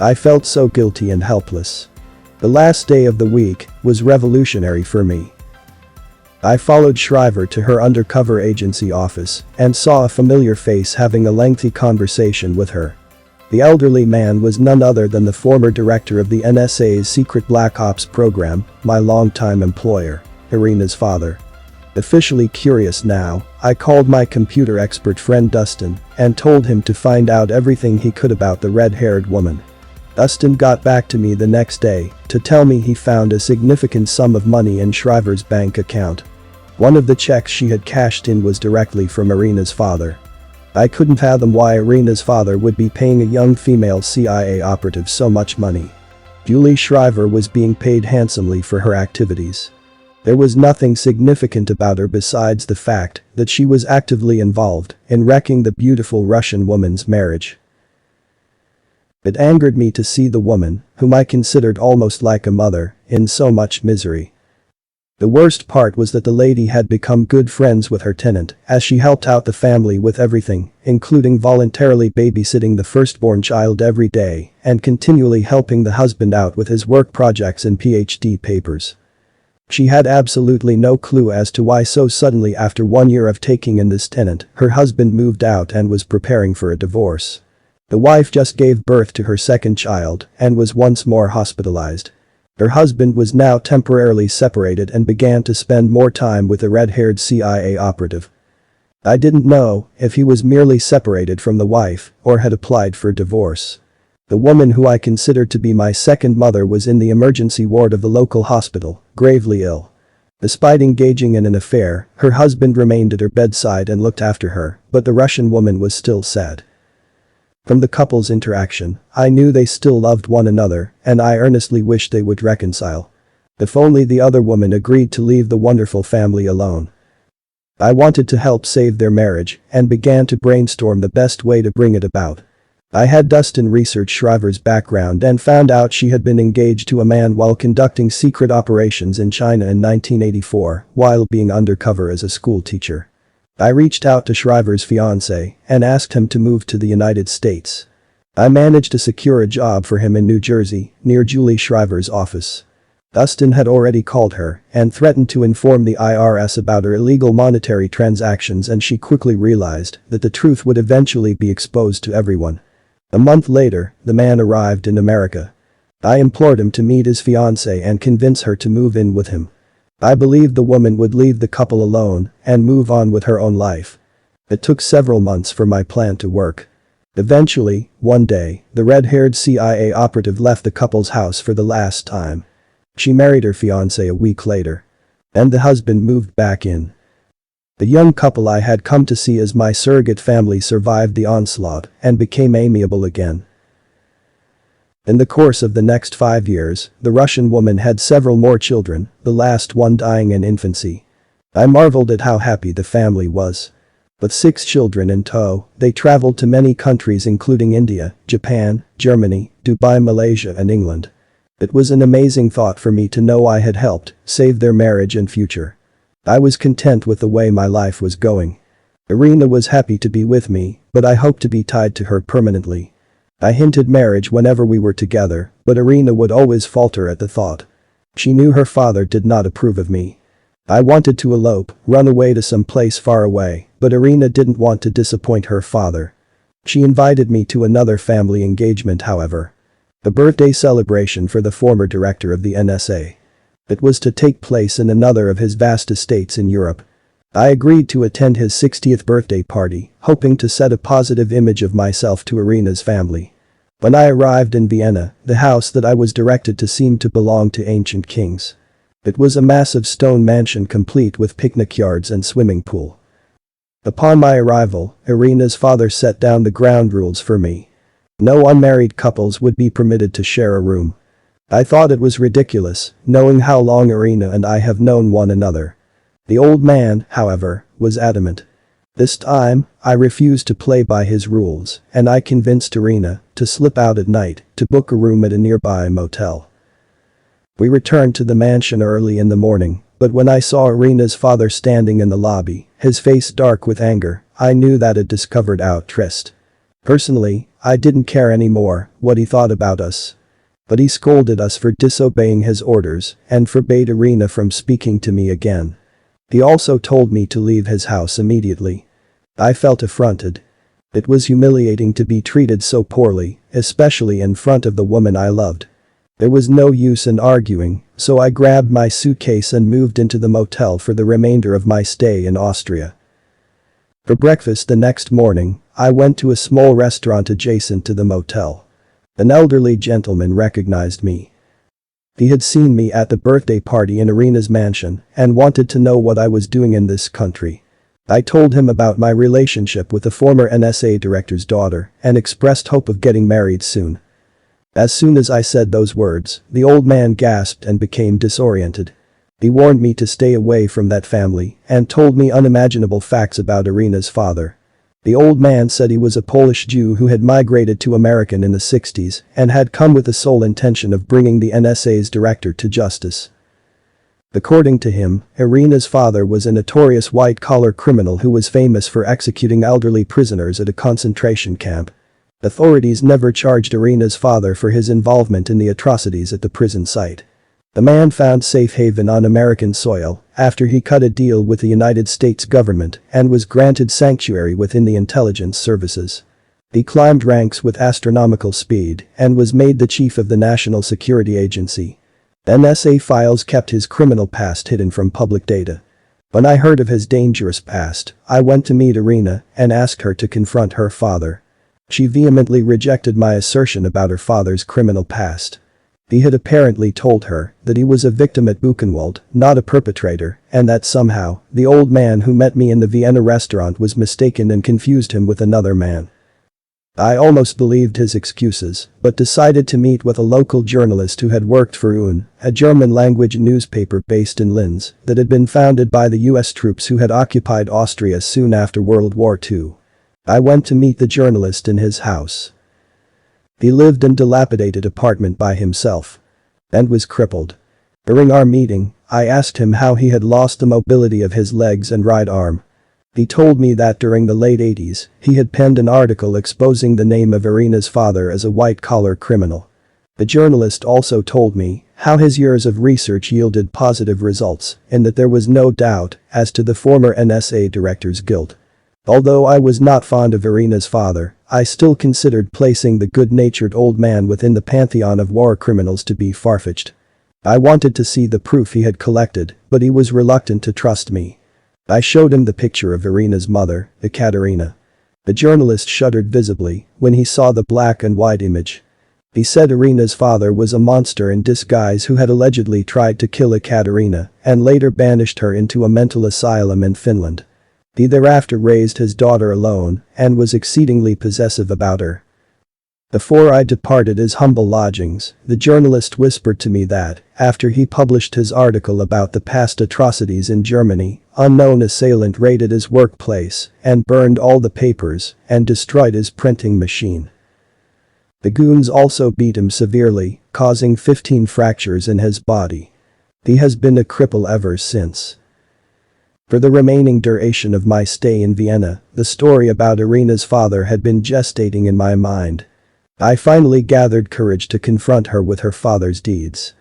I felt so guilty and helpless. The last day of the week was revolutionary for me. I followed Shriver to her undercover agency office and saw a familiar face having a lengthy conversation with her. The elderly man was none other than the former director of the NSA's secret Black Ops program, my longtime employer, Irina's father. Officially curious now, I called my computer expert friend Dustin and told him to find out everything he could about the red-haired woman. Dustin got back to me the next day to tell me he found a significant sum of money in Shriver's bank account. One of the checks she had cashed in was directly from Irina's father. I couldn't fathom why Irina's father would be paying a young female CIA operative so much money. Julie Shriver was being paid handsomely for her activities. There was nothing significant about her besides the fact that she was actively involved in wrecking the beautiful Russian woman's marriage. It angered me to see the woman, whom I considered almost like a mother, in so much misery. The worst part was that the lady had become good friends with her tenant as she helped out the family with everything, including voluntarily babysitting the firstborn child every day and continually helping the husband out with his work projects and PhD papers. She had absolutely no clue as to why so suddenly after 1 year of taking in this tenant, her husband moved out and was preparing for a divorce. The wife just gave birth to her second child and was once more hospitalized. Her husband was now temporarily separated and began to spend more time with a red-haired CIA operative. I didn't know if he was merely separated from the wife or had applied for divorce. The woman who I considered to be my second mother was in the emergency ward of the local hospital, gravely ill. Despite engaging in an affair, her husband remained at her bedside and looked after her, but the Russian woman was still sad. From the couple's interaction, I knew they still loved one another, and I earnestly wished they would reconcile. If only the other woman agreed to leave the wonderful family alone. I wanted to help save their marriage and began to brainstorm the best way to bring it about. I had Dustin research Shriver's background and found out she had been engaged to a man while conducting secret operations in China in 1984 while being undercover as a school teacher. I reached out to Shriver's fiancé and asked him to move to the United States. I managed to secure a job for him in New Jersey, near Julie Shriver's office. Dustin had already called her and threatened to inform the IRS about her illegal monetary transactions, and she quickly realized that the truth would eventually be exposed to everyone. A month later, the man arrived in America. I implored him to meet his fiancée and convince her to move in with him. I believed the woman would leave the couple alone and move on with her own life. It took several months for my plan to work. Eventually, one day, the red-haired CIA operative left the couple's house for the last time. She married her fiancé a week later. And the husband moved back in. The young couple I had come to see as my surrogate family survived the onslaught and became amiable again. In the course of the next 5 years, the Russian woman had several more children, the last one dying in infancy. I marveled at how happy the family was. With 6 children in tow, they traveled to many countries including India, Japan, Germany, Dubai, Malaysia and England. It was an amazing thought for me to know I had helped save their marriage and future. I was content with the way my life was going. Irina was happy to be with me, but I hoped to be tied to her permanently. I hinted marriage whenever we were together, but Irina would always falter at the thought. She knew her father did not approve of me. I wanted to elope, run away to some place far away, but Irina didn't want to disappoint her father. She invited me to another family engagement, however. A birthday celebration for the former director of the NSA. It was to take place in another of his vast estates in Europe. I agreed to attend his 60th birthday party, hoping to set a positive image of myself to Irina's family. When I arrived in Vienna, the house that I was directed to seemed to belong to ancient kings. It was a massive stone mansion complete with picnic yards and swimming pool. Upon my arrival, Irina's father set down the ground rules for me. No unmarried couples would be permitted to share a room. I thought it was ridiculous, knowing how long Irina and I have known one another. The old man, however, was adamant. This time, I refused to play by his rules, and I convinced Irina to slip out at night to book a room at a nearby motel. We returned to the mansion early in the morning, but when I saw Irina's father standing in the lobby, his face dark with anger, I knew that I'd discovered our tryst. Personally, I didn't care anymore what he thought about us. But he scolded us for disobeying his orders and forbade Irina from speaking to me again. He also told me to leave his house immediately. I felt affronted. It was humiliating to be treated so poorly, especially in front of the woman I loved. There was no use in arguing, so I grabbed my suitcase and moved into the motel for the remainder of my stay in Austria. For breakfast the next morning, I went to a small restaurant adjacent to the motel. An elderly gentleman recognized me. He had seen me at the birthday party in Irina's mansion and wanted to know what I was doing in this country. I told him about my relationship with the former NSA director's daughter and expressed hope of getting married soon. As soon as I said those words, the old man gasped and became disoriented. He warned me to stay away from that family and told me unimaginable facts about Irina's father. The old man said he was a Polish Jew who had migrated to America in the 60s and had come with the sole intention of bringing the NSA's director to justice. According to him, Irina's father was a notorious white-collar criminal who was famous for executing elderly prisoners at a concentration camp. Authorities never charged Irina's father for his involvement in the atrocities at the prison site. The man found safe haven on American soil after he cut a deal with the United States government and was granted sanctuary within the intelligence services. He climbed ranks with astronomical speed and was made the chief of the National Security Agency. NSA files kept his criminal past hidden from public data. When I heard of his dangerous past, I went to meet Irina and asked her to confront her father. She vehemently rejected my assertion about her father's criminal past. He had apparently told her that he was a victim at Buchenwald, not a perpetrator, and that somehow, the old man who met me in the Vienna restaurant was mistaken and confused him with another man. I almost believed his excuses, but decided to meet with a local journalist who had worked for UN, a German-language newspaper based in Linz that had been founded by the US troops who had occupied Austria soon after World War II. I went to meet the journalist in his house. He lived in a dilapidated apartment by himself and was crippled. During our meeting, I asked him how he had lost the mobility of his legs and right arm. He told me that during the late 80s, he had penned an article exposing the name of Irina's father as a white-collar criminal. The journalist also told me how his years of research yielded positive results and that there was no doubt as to the former NSA director's guilt. Although I was not fond of Irina's father, I still considered placing the good-natured old man within the pantheon of war criminals to be far-fetched. I wanted to see the proof he had collected, but he was reluctant to trust me. I showed him the picture of Irina's mother, Ekaterina. The journalist shuddered visibly when he saw the black and white image. He said Irina's father was a monster in disguise who had allegedly tried to kill Ekaterina and later banished her into a mental asylum in Finland. He thereafter raised his daughter alone and was exceedingly possessive about her. Before I departed his humble lodgings, the journalist whispered to me that, after he published his article about the past atrocities in Germany, unknown assailant raided his workplace and burned all the papers and destroyed his printing machine. The goons also beat him severely, causing 15 fractures in his body. He has been a cripple ever since. For the remaining duration of my stay in Vienna, the story about Irina's father had been gestating in my mind. I finally gathered courage to confront her with her father's deeds.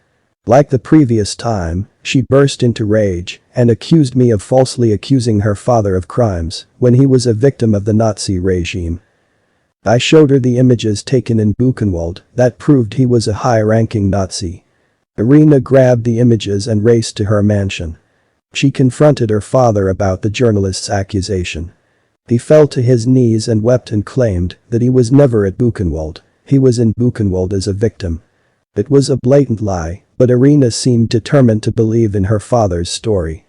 Like the previous time, she burst into rage and accused me of falsely accusing her father of crimes when he was a victim of the Nazi regime. I showed her the images taken in Buchenwald that proved he was a high-ranking Nazi. Irina grabbed the images and raced to her mansion. She confronted her father about the journalist's accusation. He fell to his knees and wept and claimed that he was never at Buchenwald. He was in Buchenwald as a victim. It was a blatant lie, but Irina seemed determined to believe in her father's story.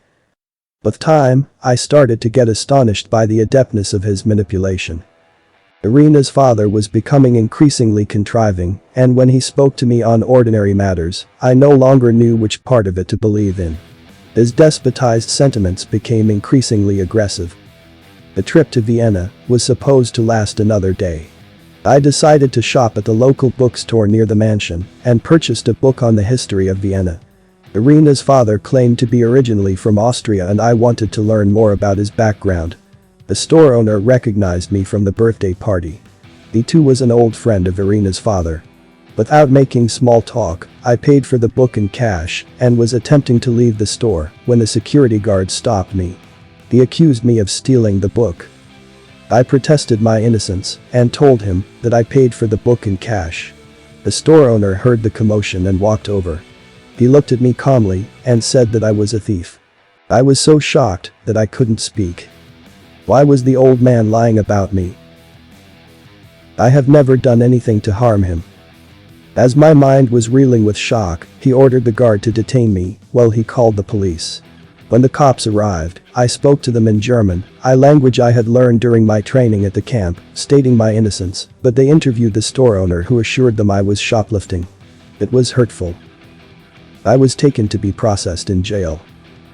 With time, I started to get astonished by the adeptness of his manipulation. Irina's father was becoming increasingly contriving, and when he spoke to me on ordinary matters, I no longer knew which part of it to believe in. His despotized sentiments became increasingly aggressive. The trip to Vienna was supposed to last another day. I decided to shop at the local bookstore near the mansion and purchased a book on the history of Vienna. Irina's father claimed to be originally from Austria and I wanted to learn more about his background. The store owner recognized me from the birthday party. He too was an old friend of Irina's father. Without making small talk, I paid for the book in cash and was attempting to leave the store when the security guard stopped me. He accused me of stealing the book. I protested my innocence and told him that I paid for the book in cash. The store owner heard the commotion and walked over. He looked at me calmly and said that I was a thief. I was so shocked that I couldn't speak. Why was the old man lying about me? I have never done anything to harm him. As my mind was reeling with shock, he ordered the guard to detain me while he called the police. When the cops arrived, I spoke to them in German, a language I had learned during my training at the camp, stating my innocence, but they interviewed the store owner who assured them I was shoplifting. It was hurtful. I was taken to be processed in jail.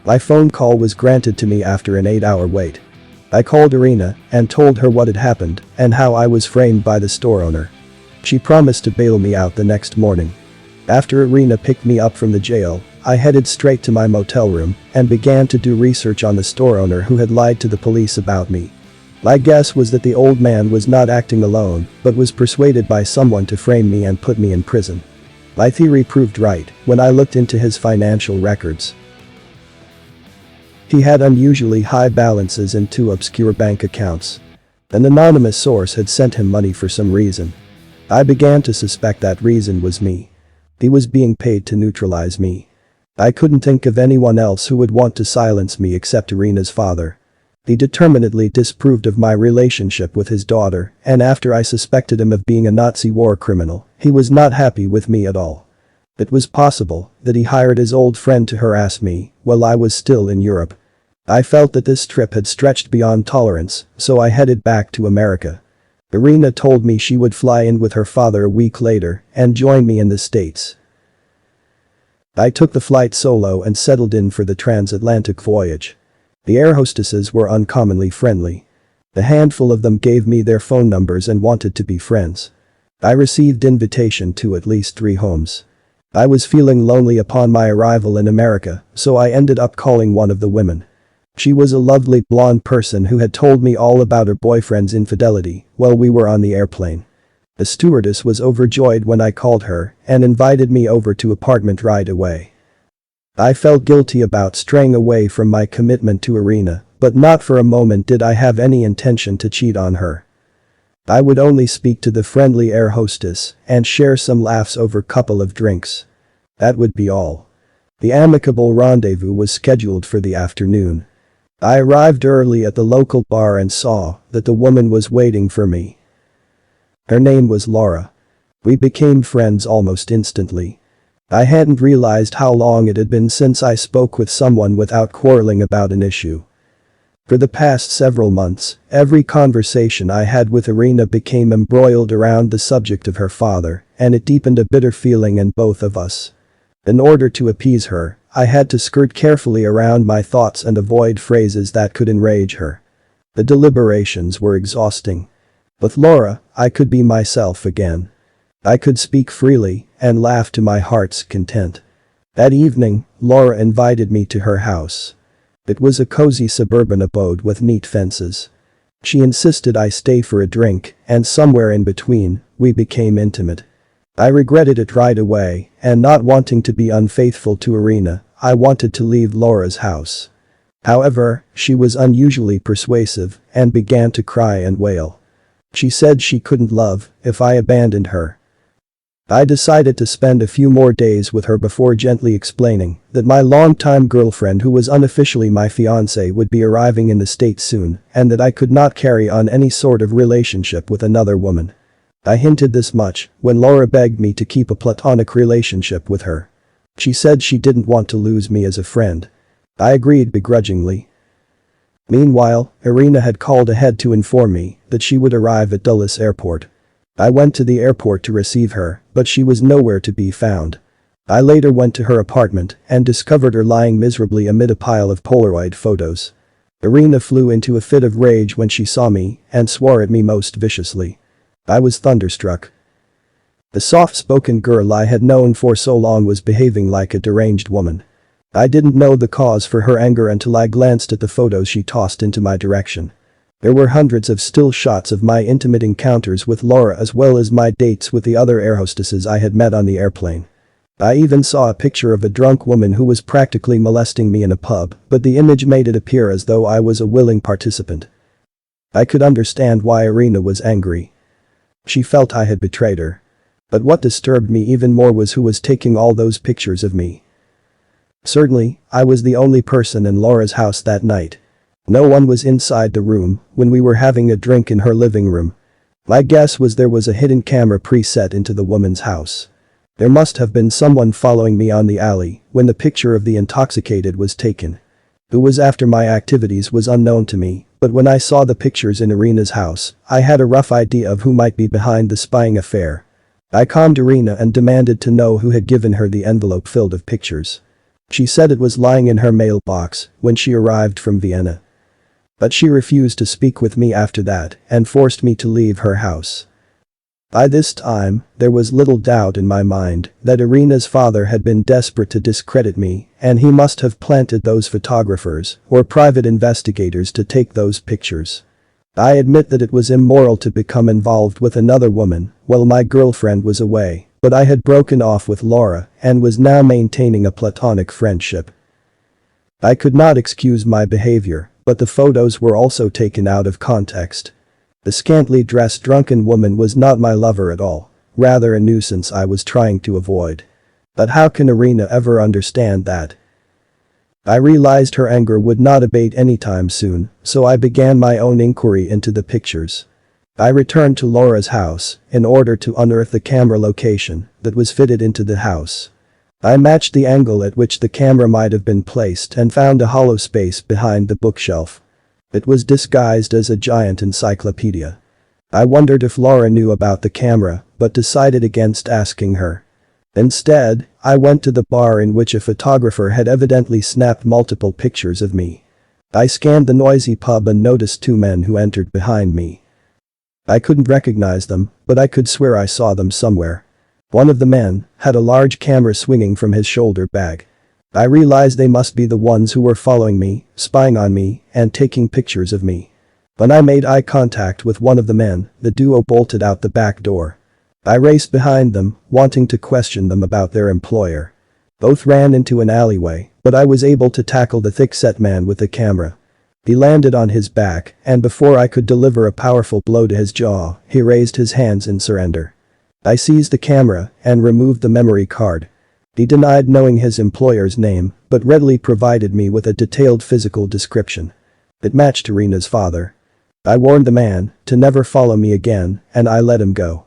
My phone call was granted to me after an 8-hour wait. I called Irina and told her what had happened and how I was framed by the store owner. She promised to bail me out the next morning. After Irina picked me up from the jail, I headed straight to my motel room and began to do research on the store owner who had lied to the police about me. My guess was that the old man was not acting alone but was persuaded by someone to frame me and put me in prison. My theory proved right when I looked into his financial records. He had unusually high balances in 2 obscure bank accounts. An anonymous source had sent him money for some reason. I began to suspect that reason was me. He was being paid to neutralize me. I couldn't think of anyone else who would want to silence me except Irina's father. He determinedly disapproved of my relationship with his daughter, and after I suspected him of being a Nazi war criminal, he was not happy with me at all. It was possible that he hired his old friend to harass me while I was still in Europe. I felt that this trip had stretched beyond tolerance, so I headed back to America. Irina told me she would fly in with her father a week later and join me in the States. I took the flight solo and settled in for the transatlantic voyage. The air hostesses were uncommonly friendly. A handful of them gave me their phone numbers and wanted to be friends. I received invitation to at least 3 homes. I was feeling lonely upon my arrival in America, so I ended up calling one of the women. She was a lovely blonde person who had told me all about her boyfriend's infidelity while we were on the airplane. The stewardess was overjoyed when I called her and invited me over to apartment right away. I felt guilty about straying away from my commitment to Irina, but not for a moment did I have any intention to cheat on her. I would only speak to the friendly air hostess and share some laughs over a couple of drinks. That would be all. The amicable rendezvous was scheduled for the afternoon. I arrived early at the local bar and saw that the woman was waiting for me. Her name was Laura. We became friends almost instantly. I hadn't realized how long it had been since I spoke with someone without quarreling about an issue. For the past several months, every conversation I had with Irina became embroiled around the subject of her father, and it deepened a bitter feeling in both of us. In order to appease her, I had to skirt carefully around my thoughts and avoid phrases that could enrage her. The deliberations were exhausting. With Laura, I could be myself again. I could speak freely and laugh to my heart's content. That evening, Laura invited me to her house. It was a cozy suburban abode with neat fences. She insisted I stay for a drink, and somewhere in between, we became intimate. I regretted it right away, and not wanting to be unfaithful to Irina, I wanted to leave Laura's house. However, she was unusually persuasive and began to cry and wail. She said she couldn't love if I abandoned her. I decided to spend a few more days with her before gently explaining that my longtime girlfriend, who was unofficially my fiancée, would be arriving in the States soon and that I could not carry on any sort of relationship with another woman. I hinted this much when Laura begged me to keep a platonic relationship with her. She said she didn't want to lose me as a friend. I agreed begrudgingly. Meanwhile, Irina had called ahead to inform me that she would arrive at Dulles Airport. I went to the airport to receive her, but she was nowhere to be found. I later went to her apartment and discovered her lying miserably amid a pile of Polaroid photos. Irina flew into a fit of rage when she saw me and swore at me most viciously. I was thunderstruck. The soft-spoken girl I had known for so long was behaving like a deranged woman. I didn't know the cause for her anger until I glanced at the photos she tossed into my direction. There were hundreds of still shots of my intimate encounters with Laura as well as my dates with the other air hostesses I had met on the airplane. I even saw a picture of a drunk woman who was practically molesting me in a pub, but the image made it appear as though I was a willing participant. I could understand why Irina was angry. She felt I had betrayed her. But what disturbed me even more was who was taking all those pictures of me. Certainly, I was the only person in Laura's house that night. No one was inside the room when we were having a drink in her living room. My guess was there was a hidden camera preset into the woman's house. There must have been someone following me on the alley when the picture of the intoxicated was taken. Who was after my activities was unknown to me, but when I saw the pictures in Irina's house, I had a rough idea of who might be behind the spying affair. I calmed Irina and demanded to know who had given her the envelope filled with pictures. She said it was lying in her mailbox when she arrived from Vienna. But she refused to speak with me after that and forced me to leave her house. By this time, there was little doubt in my mind that Irina's father had been desperate to discredit me, and he must have planted those photographers or private investigators to take those pictures. I admit that it was immoral to become involved with another woman while my girlfriend was away, but I had broken off with Laura and was now maintaining a platonic friendship. I could not excuse my behavior, but the photos were also taken out of context. The scantily dressed drunken woman was not my lover at all, rather a nuisance I was trying to avoid. But how can Irina ever understand that? I realized her anger would not abate anytime soon, so I began my own inquiry into the pictures. I returned to Laura's house in order to unearth the camera location that was fitted into the house. I matched the angle at which the camera might have been placed and found a hollow space behind the bookshelf. It was disguised as a giant encyclopedia. I wondered if Laura knew about the camera, but decided against asking her. Instead, I went to the bar in which a photographer had evidently snapped multiple pictures of me. I scanned the noisy pub and noticed 2 men who entered behind me. I couldn't recognize them, but I could swear I saw them somewhere. One of the men had a large camera swinging from his shoulder bag. I realized they must be the ones who were following me, spying on me, and taking pictures of me. When I made eye contact with one of the men, the duo bolted out the back door. I raced behind them, wanting to question them about their employer. Both ran into an alleyway, but I was able to tackle the thick-set man with the camera. He landed on his back, and before I could deliver a powerful blow to his jaw, he raised his hands in surrender. I seized the camera and removed the memory card. He denied knowing his employer's name, but readily provided me with a detailed physical description. It matched Irina's father. I warned the man to never follow me again, and I let him go.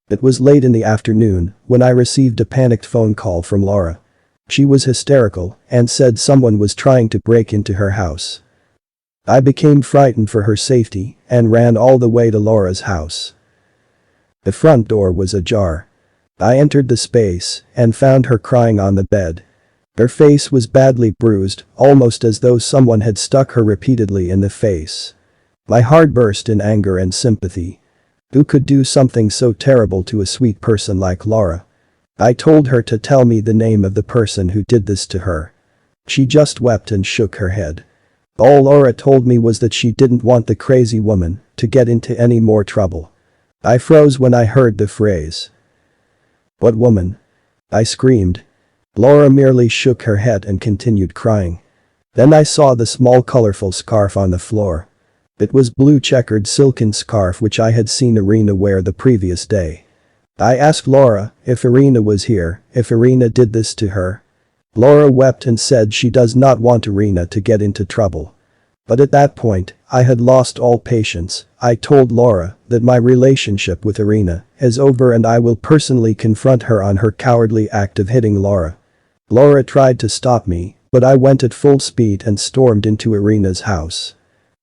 It was late in the afternoon when I received a panicked phone call from Laura. She was hysterical and said someone was trying to break into her house. I became frightened for her safety and ran all the way to Laura's house. The front door was ajar. I entered the space and found her crying on the bed. Her face was badly bruised, almost as though someone had stuck her repeatedly in the face. My heart burst in anger and sympathy. Who could do something so terrible to a sweet person like Laura? I told her to tell me the name of the person who did this to her. She just wept and shook her head. All Laura told me was that she didn't want the crazy woman to get into any more trouble. I froze when I heard the phrase. "What woman?" I screamed. Laura merely shook her head and continued crying. Then I saw the small colorful scarf on the floor. It was blue checkered silken scarf which I had seen Irina wear the previous day. I asked Laura if Irina was here, if Irina did this to her. Laura wept and said she does not want Irina to get into trouble. But at that point, I had lost all patience. I told Laura that my relationship with Irina is over and I will personally confront her on her cowardly act of hitting Laura. Laura tried to stop me, but I went at full speed and stormed into Irina's house.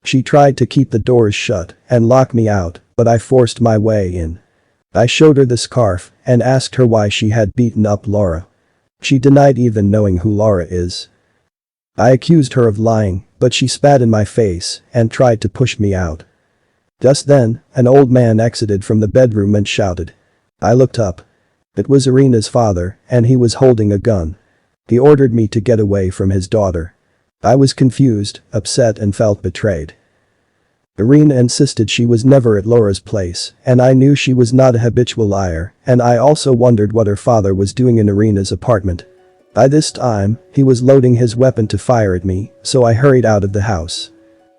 She tried to keep the doors shut and lock me out, but I forced my way in. I showed her the scarf and asked her why she had beaten up Laura. She denied even knowing who Laura is. I accused her of lying, but she spat in my face and tried to push me out. Just then, an old man exited from the bedroom and shouted. I looked up. It was Irina's father, and he was holding a gun. He ordered me to get away from his daughter. I was confused, upset and felt betrayed. Irina insisted she was never at Laura's place, and I knew she was not a habitual liar, and I also wondered what her father was doing in Irina's apartment. By this time, he was loading his weapon to fire at me, so I hurried out of the house.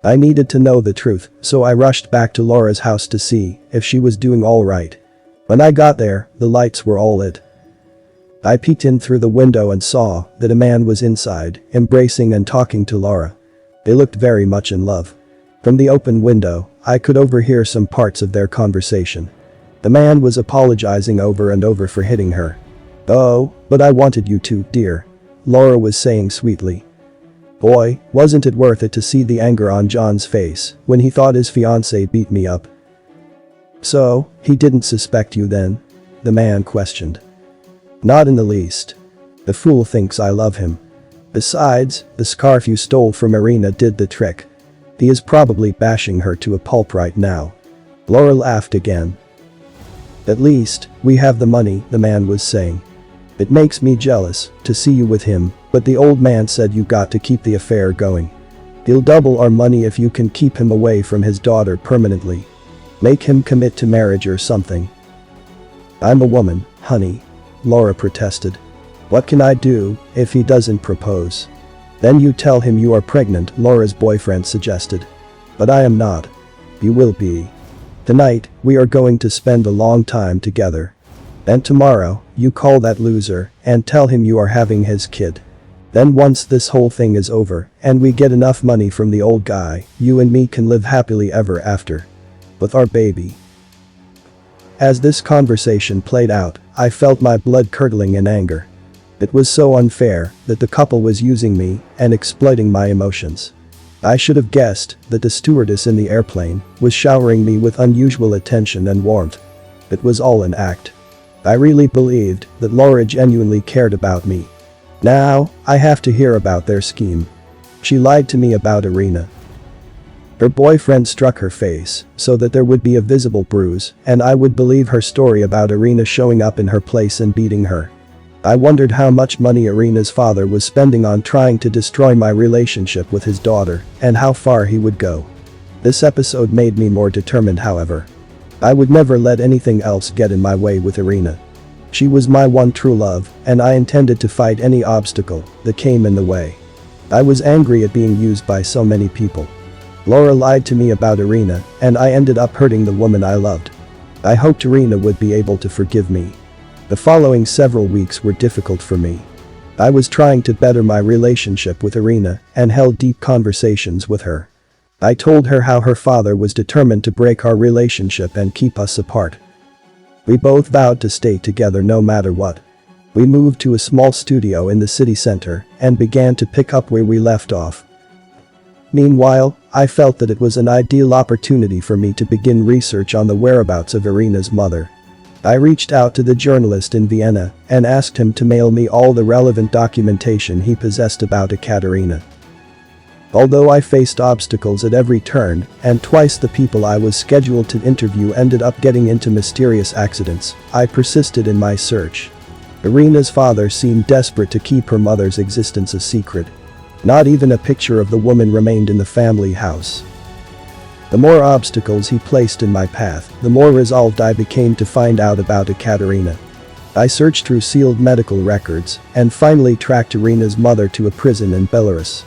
I needed to know the truth, so I rushed back to Laura's house to see if she was doing all right. When I got there, the lights were all lit. I peeked in through the window and saw that a man was inside, embracing and talking to Laura. They looked very much in love. From the open window, I could overhear some parts of their conversation. The man was apologizing over and over for hitting her. "Oh, but I wanted you to, dear," Laura was saying sweetly. Boy, wasn't it worth it to see the anger on John's face when he thought his fiancée beat me up. "So, he didn't suspect you then?" the man questioned. "Not in the least. The fool thinks I love him. Besides, the scarf you stole from Irina did the trick. He is probably bashing her to a pulp right now." Laura laughed again. "At least, we have the money," the man was saying. "It makes me jealous to see you with him, but the old man said you got to keep the affair going. He'll double our money if you can keep him away from his daughter permanently. Make him commit to marriage or something." "I'm a woman, honey," Laura protested. "What can I do if he doesn't propose?" "Then you tell him you are pregnant," Laura's boyfriend suggested. "But I am not." "You will be. Tonight, we are going to spend a long time together. And tomorrow, you call that loser and tell him you are having his kid. Then once this whole thing is over and we get enough money from the old guy, you and me can live happily ever after. With our baby." As this conversation played out, I felt my blood curdling in anger. It was so unfair that the couple was using me and exploiting my emotions. I should have guessed that the stewardess in the airplane was showering me with unusual attention and warmth. It was all an act. I really believed that Laura genuinely cared about me. Now, I have to hear about their scheme. She lied to me about Irina. Her boyfriend struck her face so that there would be a visible bruise, and I would believe her story about Irina showing up in her place and beating her. I wondered how much money Irina's father was spending on trying to destroy my relationship with his daughter and how far he would go. This episode made me more determined, however. I would never let anything else get in my way with Irina. She was my one true love, and I intended to fight any obstacle that came in the way. I was angry at being used by so many people. Laura lied to me about Irina, and I ended up hurting the woman I loved. I hoped Irina would be able to forgive me. The following several weeks were difficult for me. I was trying to better my relationship with Irina and held deep conversations with her. I told her how her father was determined to break our relationship and keep us apart. We both vowed to stay together no matter what. We moved to a small studio in the city center and began to pick up where we left off. Meanwhile, I felt that it was an ideal opportunity for me to begin research on the whereabouts of Irina's mother. I reached out to the journalist in Vienna and asked him to mail me all the relevant documentation he possessed about Ekaterina. Although I faced obstacles at every turn, and twice the people I was scheduled to interview ended up getting into mysterious accidents, I persisted in my search. Irina's father seemed desperate to keep her mother's existence a secret. Not even a picture of the woman remained in the family house. The more obstacles he placed in my path, the more resolved I became to find out about Ekaterina. I searched through sealed medical records and finally tracked Irina's mother to a prison in Belarus.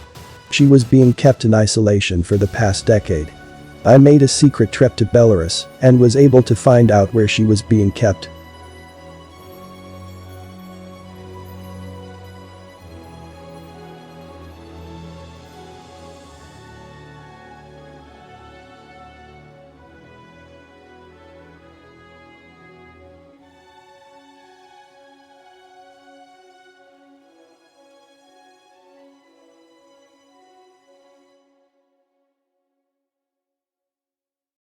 She was being kept in isolation for the past decade. I made a secret trip to Belarus and was able to find out where she was being kept,